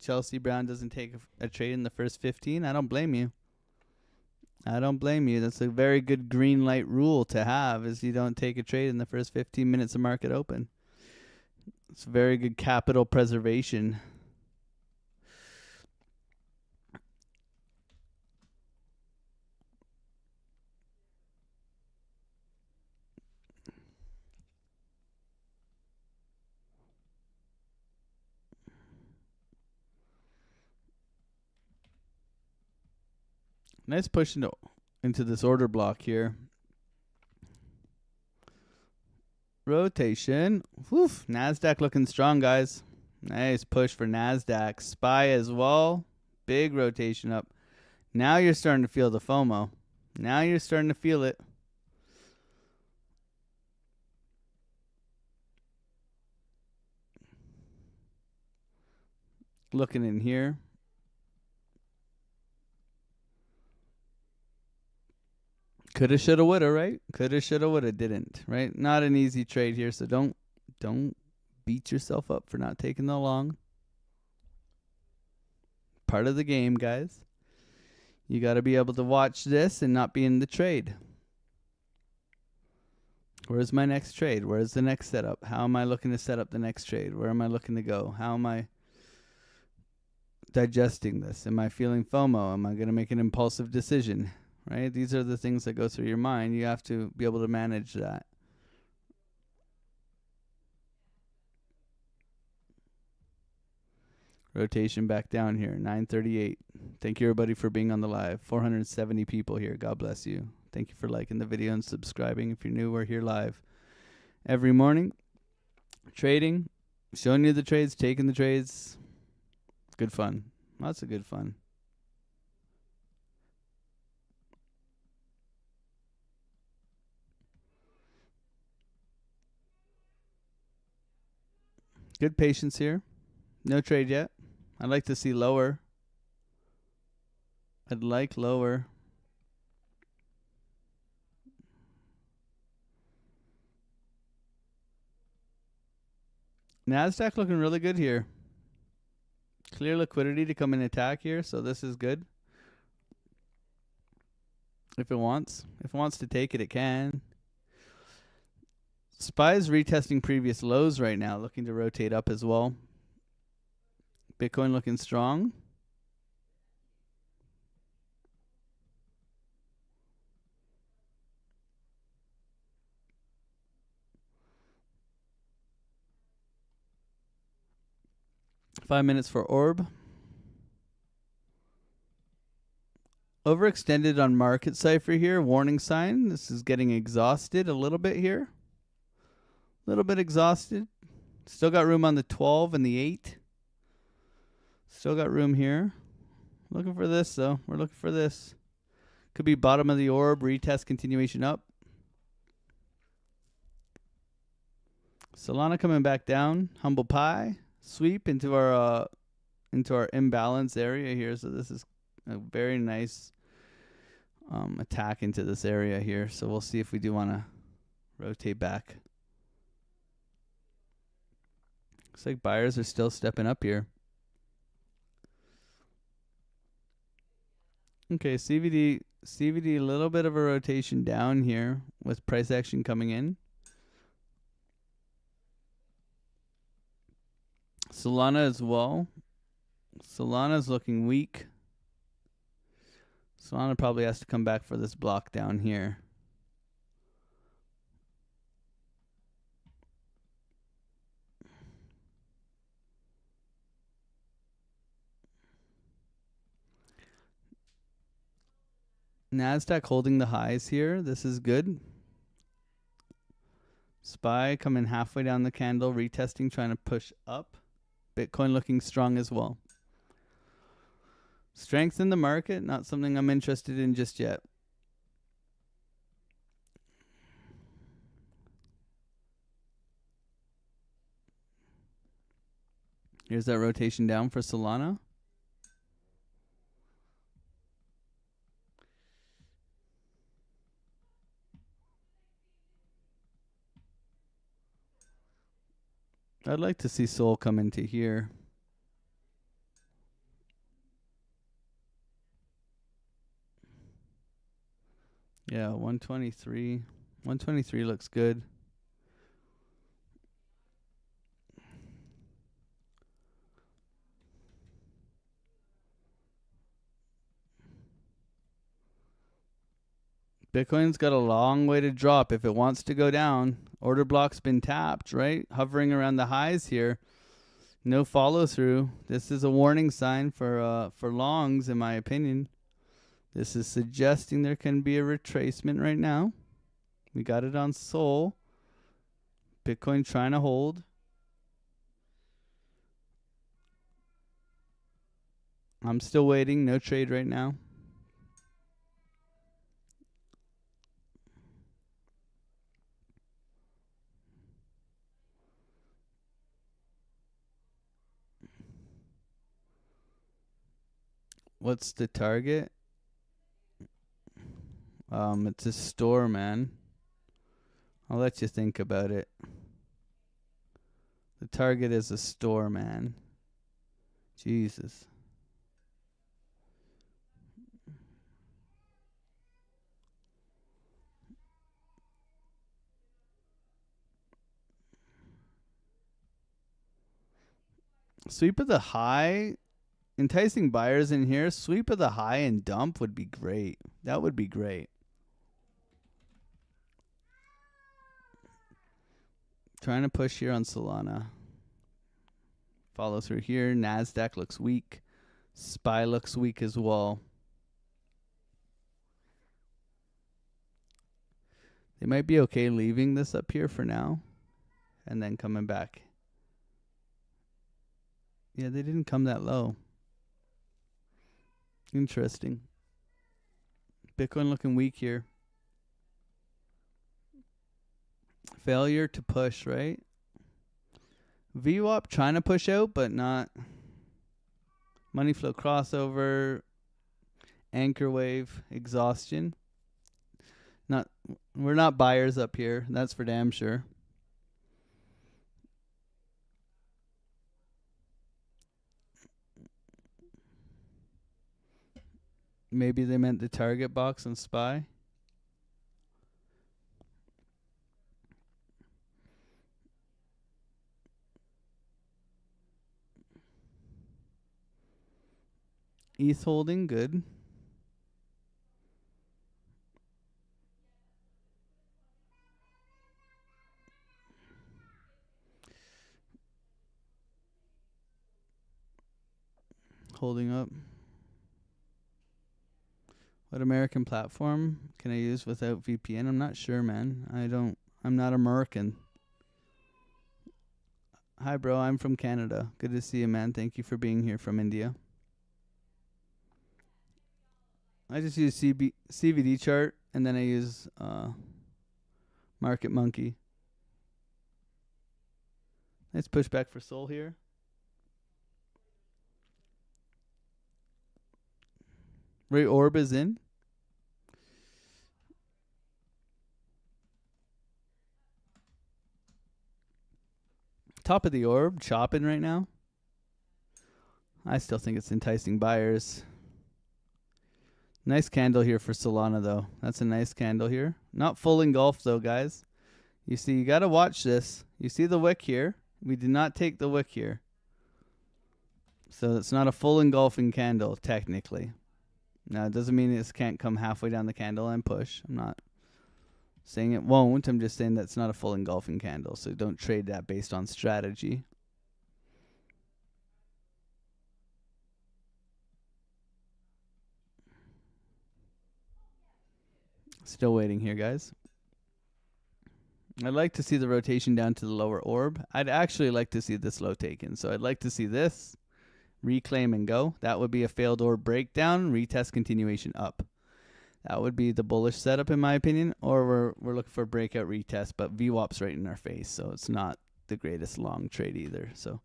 Chelsea Brown doesn't take a trade in the first 15. I don't blame you. That's a very good green light rule to have, is you don't take a trade in the first 15 minutes of market open. It's very good capital preservation. Nice push into this order block here. Rotation. Woof. NASDAQ looking strong, guys. Nice push for NASDAQ. SPY as well. Big rotation up. Now you're starting to feel the FOMO. Now you're starting to feel it. Looking in here. Coulda, shoulda, woulda, right? Coulda, shoulda, woulda, didn't, right? Not an easy trade here, so don't beat yourself up for not taking the long. Part of the game, guys. You got to be able to watch this and not be in the trade. Where's my next trade? Where's the next setup? How am I looking to set up the next trade? Where am I looking to go? How am I digesting this? Am I feeling FOMO? Am I going to make an impulsive decision? Right? These are the things that go through your mind. You have to be able to manage that. Rotation back down here, 938. Thank you, everybody, for being on the live. 470 people here. God bless you. Thank you for liking the video and subscribing. If you're new, we're here live every morning. Trading, showing you the trades, taking the trades. Good fun. Lots of good fun. Good patience here. No trade yet. I'd like to see lower. I'd like lower. NASDAQ looking really good here. Clear liquidity to come and attack here, so this is good. If it wants to take it, it can. SPY is retesting previous lows right now, looking to rotate up as well. Bitcoin looking strong. Five minutes for orb. Overextended on market cipher here. Warning sign. This is getting exhausted a little bit here. A little bit exhausted. Still got room on the 12 and the 8. Still got room here. Looking for this, though. We're looking for this. Could be bottom of the orb. Retest continuation up. Solana coming back down. Humble pie. Sweep into our imbalance area here. So this is a very nice attack into this area here. So we'll see if we do want to rotate back. Looks like buyers are still stepping up here. Okay, CVD, a little bit of a rotation down here with price action coming in. Solana as well. Solana's looking weak. Solana probably has to come back for this block down here. NASDAQ holding the highs here. This is good. SPY coming halfway down the candle, retesting, trying to push up. Bitcoin looking strong as well. Strength in the market, not something I'm interested in just yet. Here's that rotation down for Solana. I'd like to see Sol come into here. Yeah, 123. 123 looks good. Bitcoin's got a long way to drop if it wants to go down. Order block's been tapped, right? Hovering around the highs here. No follow through. This is a warning sign for longs, in my opinion. This is suggesting there can be a retracement right now. We got it on Sol. Bitcoin trying to hold. I'm still waiting. No trade right now. What's the target? It's a store, man. I'll let you think about it. The target is a store, man. Jesus. Sweep of the high. Enticing buyers in here. Sweep of the high and dump would be great. That would be great. Trying to push here on Solana. Follow through here. NASDAQ looks weak. SPY looks weak as well. They might be okay leaving this up here for now. And then coming back. Yeah, they didn't come that low. Interesting. Bitcoin looking weak here. Failure to push, right? VWAP trying to push out, but not. Money flow crossover. Anchor wave. Exhaustion. We're not buyers up here. That's for damn sure. Maybe they meant the target box on SPY. ETH holding, good. Holding up. What American platform can I use without VPN? I'm not sure, man. I'm not American. Hi, bro. I'm from Canada. Good to see you, man. Thank you for being here from India. I just use CVD chart, and then I use Market Monkey. Nice pushback for Sol here. Ray Orb is in. Top of the orb, chopping right now. I still think it's enticing buyers. Nice candle here for Solana, though. That's a nice candle here. Not full engulf, though, guys. You see, you got to watch this. You see the wick here? We did not take the wick here. So it's not a full engulfing candle, technically. Now, it doesn't mean this can't come halfway down the candle and push. I'm not saying it won't. I'm just saying that's not a full engulfing candle. So don't trade that based on strategy. Still waiting here, guys. I'd like to see the rotation down to the lower orb. I'd actually like to see this low taken. So I'd like to see this. Reclaim and go. That would be a failed orb breakdown. Retest continuation up. That would be the bullish setup in my opinion. Or we're looking for a breakout retest. But VWAP's right in our face. So it's not the greatest long trade either. So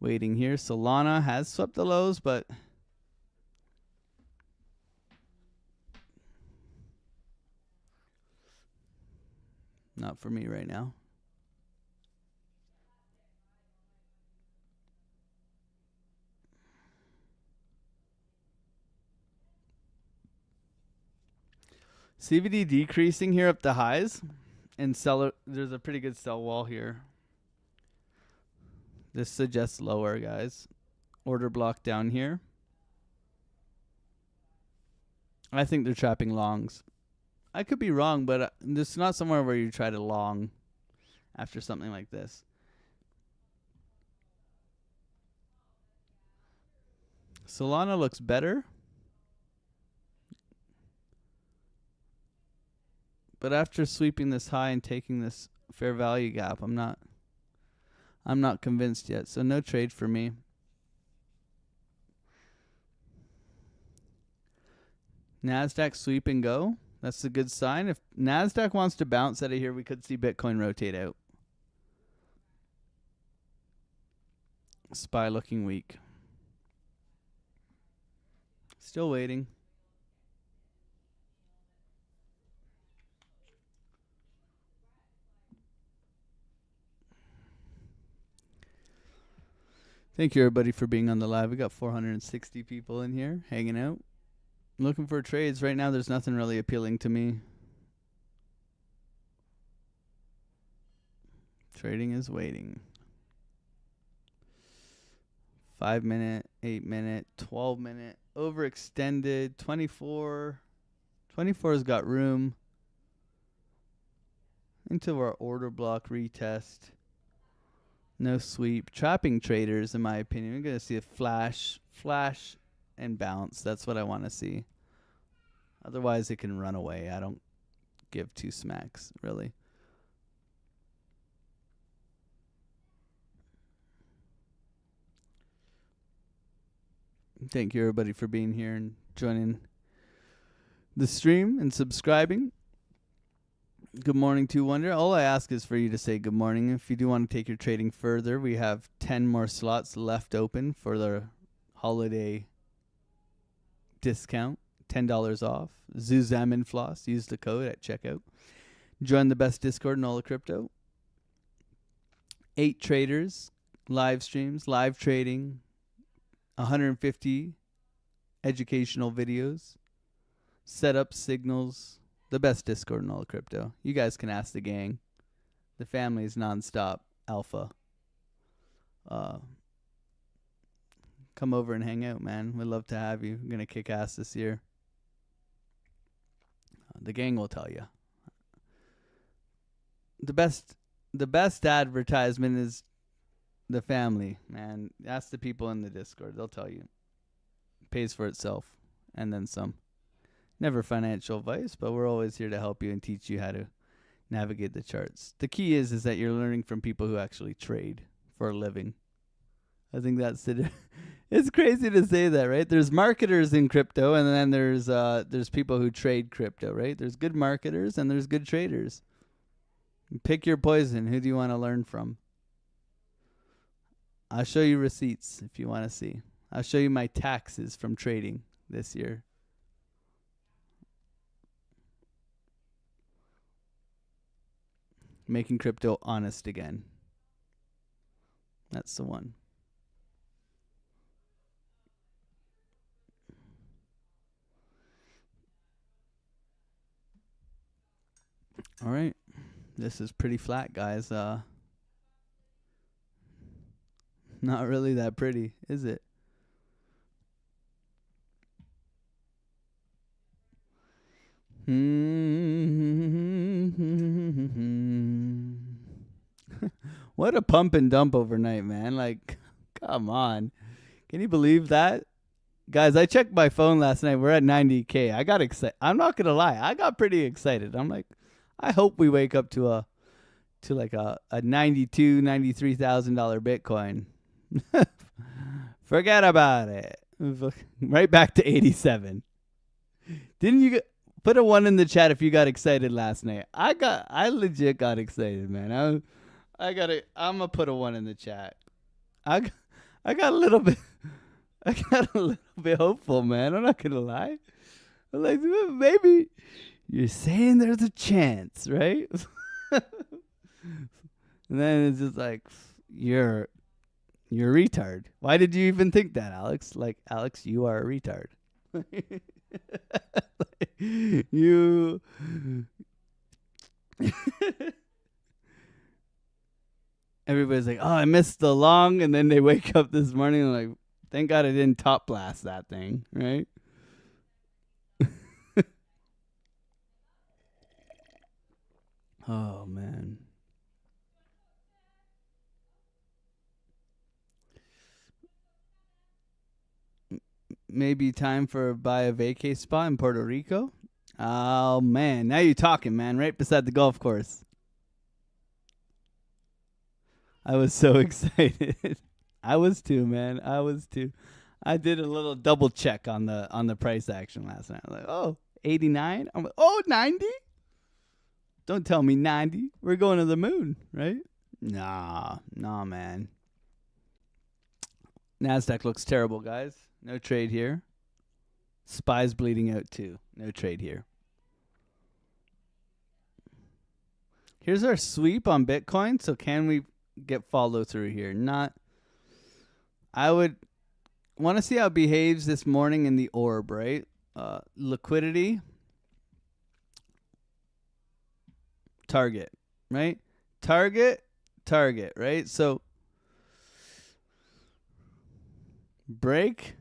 waiting here. Solana has swept the lows, but not for me right now. CVD decreasing here up the highs. And seller, there's a pretty good sell wall here. This suggests lower, guys. Order block down here. I think they're trapping longs. I could be wrong, but this is not somewhere where you try to long after something like this. Solana looks better. But after sweeping this high and taking this fair value gap, I'm not convinced yet. So no trade for me. NASDAQ sweep and go. That's a good sign. If NASDAQ wants to bounce out of here, we could see Bitcoin rotate out. SPY looking weak. Still waiting. Thank you, everybody, for being on the live. We got 460 people in here hanging out. Looking for trades. Right now, there's nothing really appealing to me. Trading is waiting. 5 minute, 8 minute, 12 minute, overextended, 24. 24 has got room. Into our order block retest. No sweep. Trapping traders, in my opinion. We're going to see a flash, and bounce. That's what I want to see. Otherwise, it can run away. I don't give two smacks, really. Thank you, everybody, for being here and joining the stream and subscribing. Good morning to Wonder. All I ask is for you to say good morning. If you do want to take your trading further, we have 10 more slots left open for the holiday discount. $10 off. Zuzam Floss. Use the code at checkout. Join the best Discord in all of crypto. 8 traders, live streams, live trading, 150 educational videos, setup signals. The best Discord in all of crypto. You guys can ask the gang. The family is nonstop alpha. Come over and hang out, man. We'd love to have you. We're going to kick ass this year. The gang will tell you. The best advertisement is the family, man. Ask the people in the Discord. They'll tell you. It pays for itself. And then some. Never financial advice, but we're always here to help you and teach you how to navigate the charts. The key is that you're learning from people who actually trade for a living. I think that's it. It's crazy to say that, right? There's marketers in crypto, and then there's people who trade crypto, right? There's good marketers and there's good traders. Pick your poison. Who do you want to learn from? I'll show you receipts if you want to see. I'll show you my taxes from trading this year. Making crypto honest again. That's the one. All right. This is pretty flat, guys. Not really that pretty, is it? What a pump and dump overnight, man. Like, come on. Can you believe that? Guys, I checked my phone last night. We're at 90K. I got excited. I'm not going to lie. I got pretty excited. I'm like, I hope we wake up to a $92,000, $93,000 Bitcoin. Forget about it. Right back to 87. Didn't you put a 1 in the chat if you got excited last night? I legit got excited, man. I'm gonna put a 1 in the chat. I got a little bit hopeful, man. I'm not gonna lie. I'm like, maybe you're saying there's a chance, right? And then it's just like, you're a retard. Why did you even think that, Alex? Like, Alex, you are a retard. You everybody's like, oh, I missed the long, and then they wake up this morning and like, thank God I didn't top blast that thing, right? Oh man. Maybe time for buy a vacay spot in Puerto Rico. Oh man, now you're talking, man. Right beside the golf course. I was so excited. I was too, man. I was too. I did a little double check on the price action last night. I was like, oh, 89. I'm like, oh, 90. Don't tell me 90. We're going to the moon, right? Nah, man. NASDAQ looks terrible, guys. No trade here. SPY's bleeding out too. No trade here. Here's our sweep on Bitcoin. So can we get follow through here? Not. I would want to see how it behaves this morning in the orb, right? Liquidity. Target, right? Target, right? So break,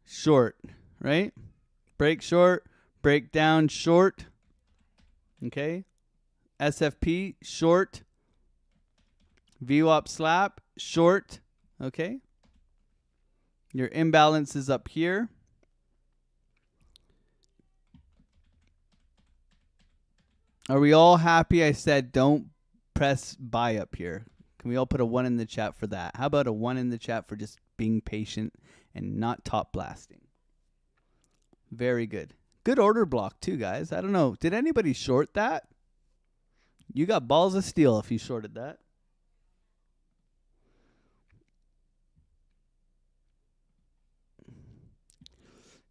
short, right? Break short, break down short. Okay. SFP, short. VWAP slap, short. Okay. Your imbalance is up here. Are we all happy I said don't press buy up here? Can we all put a 1 in the chat for that? How about a 1 in the chat for just being patient and not top blasting? Very good. Good order block too, guys. I don't know. Did anybody short that? You got balls of steel if you shorted that.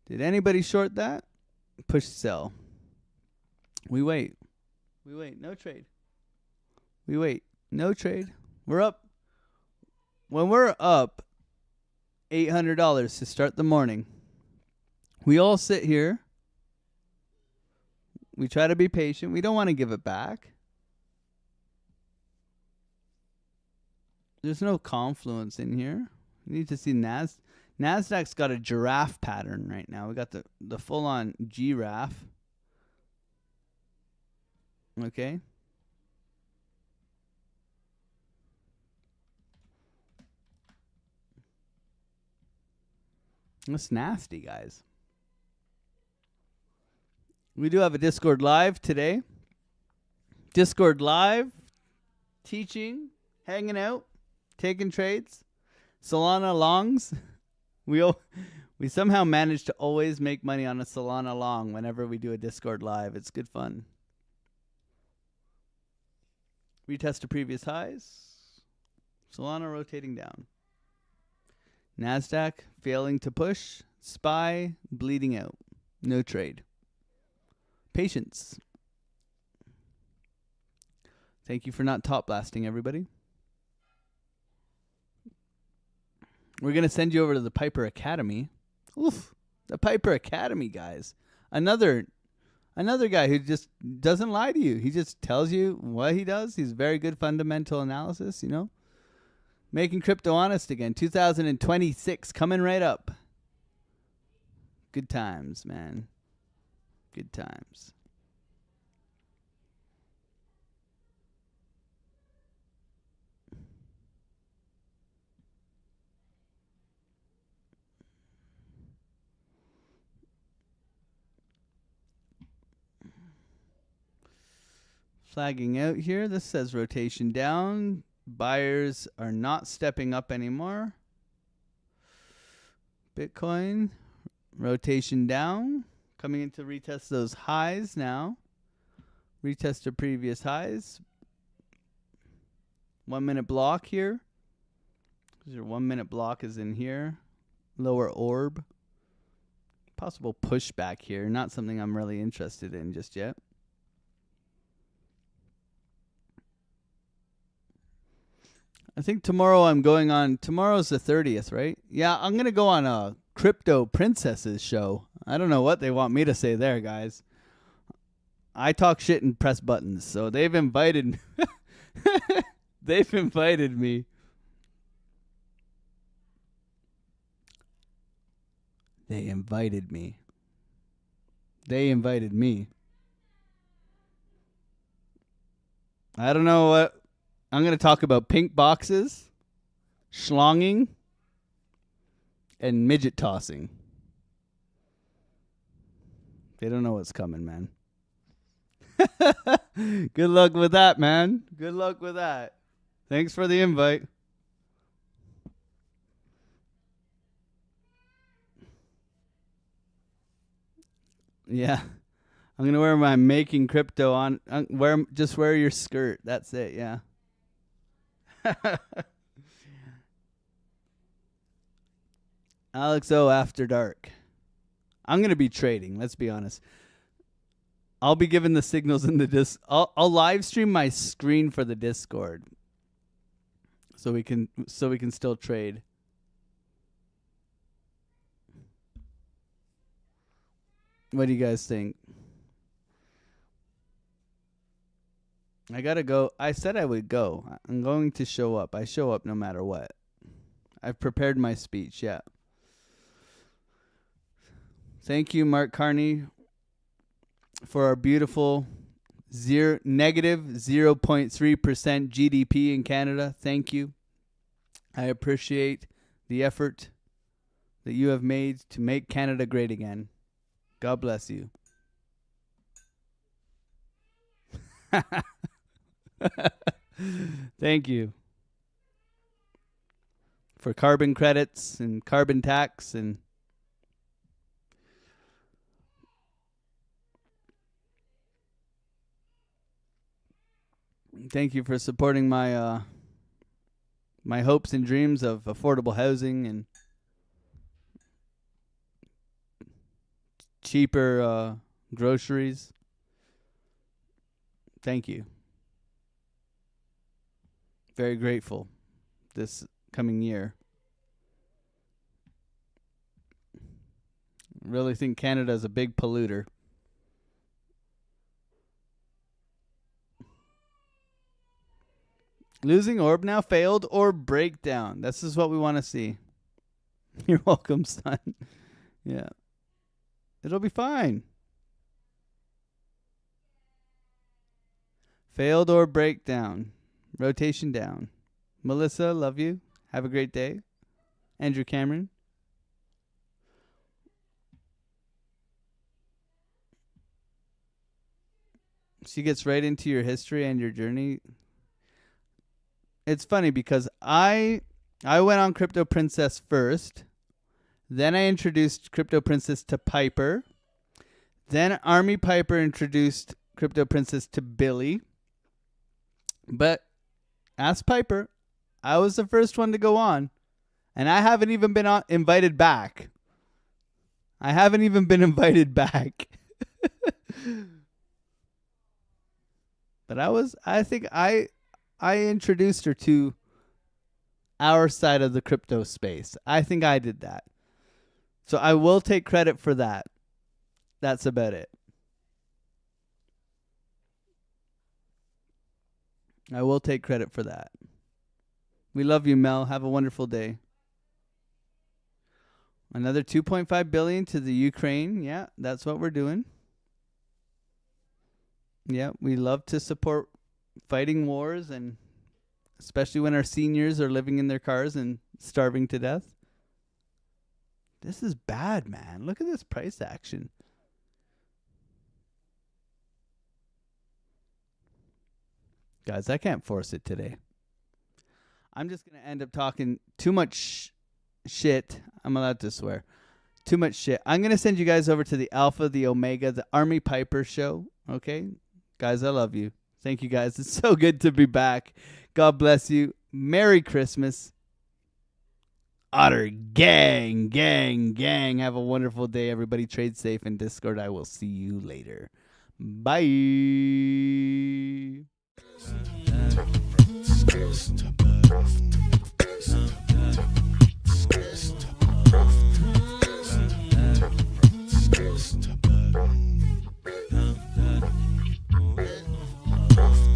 Did anybody short that? Push sell. We wait. We wait. No trade. We wait. No trade. We're up. When we're up $800 to start the morning, we all sit here. We try to be patient. We don't want to give it back. There's no confluence in here. We need to see NASDAQ's got a giraffe pattern right now. We got the full-on giraffe. Okay. That's nasty, guys. We do have a Discord live today. Discord live, teaching, hanging out, taking trades. Solana longs. We somehow manage to always make money on a Solana long whenever we do a Discord live. It's good fun. Retest to previous highs. Solana rotating down. NASDAQ failing to push. SPY bleeding out. No trade. Patience. Thank you for not top blasting, everybody. We're going to send you over to the Piper Academy. Oof. The Piper Academy, guys. Another guy who just doesn't lie to you. He just tells you what he does. He's very good fundamental analysis, you know. Making crypto honest again. 2026 coming right up. Good times, man. Good times. Flagging out here. This says rotation down. Buyers are not stepping up anymore. Bitcoin. Rotation down. Coming in to retest those highs now. Retest the previous highs. 1 minute block here. Your 1 minute block is in here. Lower orb. Possible pushback here. Not something I'm really interested in just yet. I think tomorrow I'm going on. Tomorrow's the 30th, right? Yeah, I'm going to go on a Crypto Princesses show. I don't know what they want me to say there, guys. I talk shit and press buttons, so they've invited me. They've invited me. They invited me. They invited me. I don't know what. I'm going to talk about pink boxes, schlonging, and midget tossing. They don't know what's coming, man. Good luck with that, man. Good luck with that. Thanks for the invite. Yeah. I'm going to wear my making crypto on. Just wear your skirt. That's it, yeah. AlexO after dark. I'm going to be trading, let's be honest. I'll be giving the signals in the I'll live stream my screen for the Discord. So we can still trade. What do you guys think? I gotta go. I said I would go. I'm going to show up. I show up no matter what. I've prepared my speech, yeah. Thank you, Mark Carney, for our beautiful negative 0.3% GDP in Canada. Thank you. I appreciate the effort that you have made to make Canada great again. God bless you. Thank you for carbon credits and carbon tax and thank you for supporting my my hopes and dreams of affordable housing and cheaper groceries. Thank you. Very grateful this coming year. Really think Canada is a big polluter. Losing orb now failed or breakdown. This is what we want to see. You're welcome, son. Yeah. It'll be fine. Failed or breakdown. Rotation down. Melissa, love you. Have a great day. Andrew Cameron. She gets right into your history and your journey. It's funny because I went on Crypto Princess first. Then I introduced Crypto Princess to Piper. Then Army Piper introduced Crypto Princess to Billy. But ask Piper. I was the first one to go on. And I haven't even been invited back. I haven't even been invited back. But I think I introduced her to our side of the crypto space. I think I did that. So I will take credit for that. That's about it. I will take credit for that. We love you, Mel. Have a wonderful day. Another 2.5 billion to the Ukraine. Yeah, that's what we're doing. Yeah, we love to support fighting wars, and especially when our seniors are living in their cars and starving to death. This is bad, man. Look at this price action. Guys, I can't force it today. I'm just going to end up talking too much shit. I'm allowed to swear. Too much shit. I'm going to send you guys over to the Alpha, the Omega, the Army Piper show. Okay? Guys, I love you. Thank you, guys. It's so good to be back. God bless you. Merry Christmas. Otter gang, gang, gang. Have a wonderful day, everybody. Trade safe in Discord. I will see you later. Bye.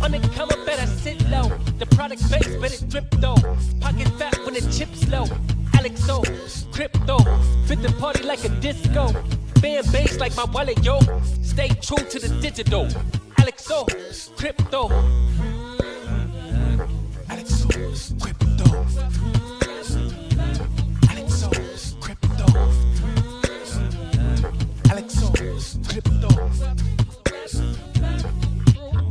On the come up, better sit low. The product base, but it drip though. Pocket fat when the chips low. AlexOCrypto, fit the party like a disco. Band bass like my wallet, yo. Stay true to the digital. AlexOCrypto. AlexOCrypto. AlexOCrypto. AlexOCrypto.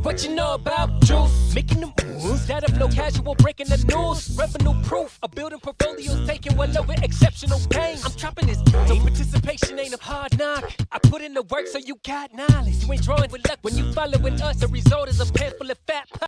What you know about juice? Making the moves, data flow casual, breaking the news. Revenue proof, a building portfolios taking well over exceptional pain. I'm trapping this game, so participation ain't a hard knock. I put in the work so you got knowledge. You ain't drawing with luck when you following us. The result is a pen full of fat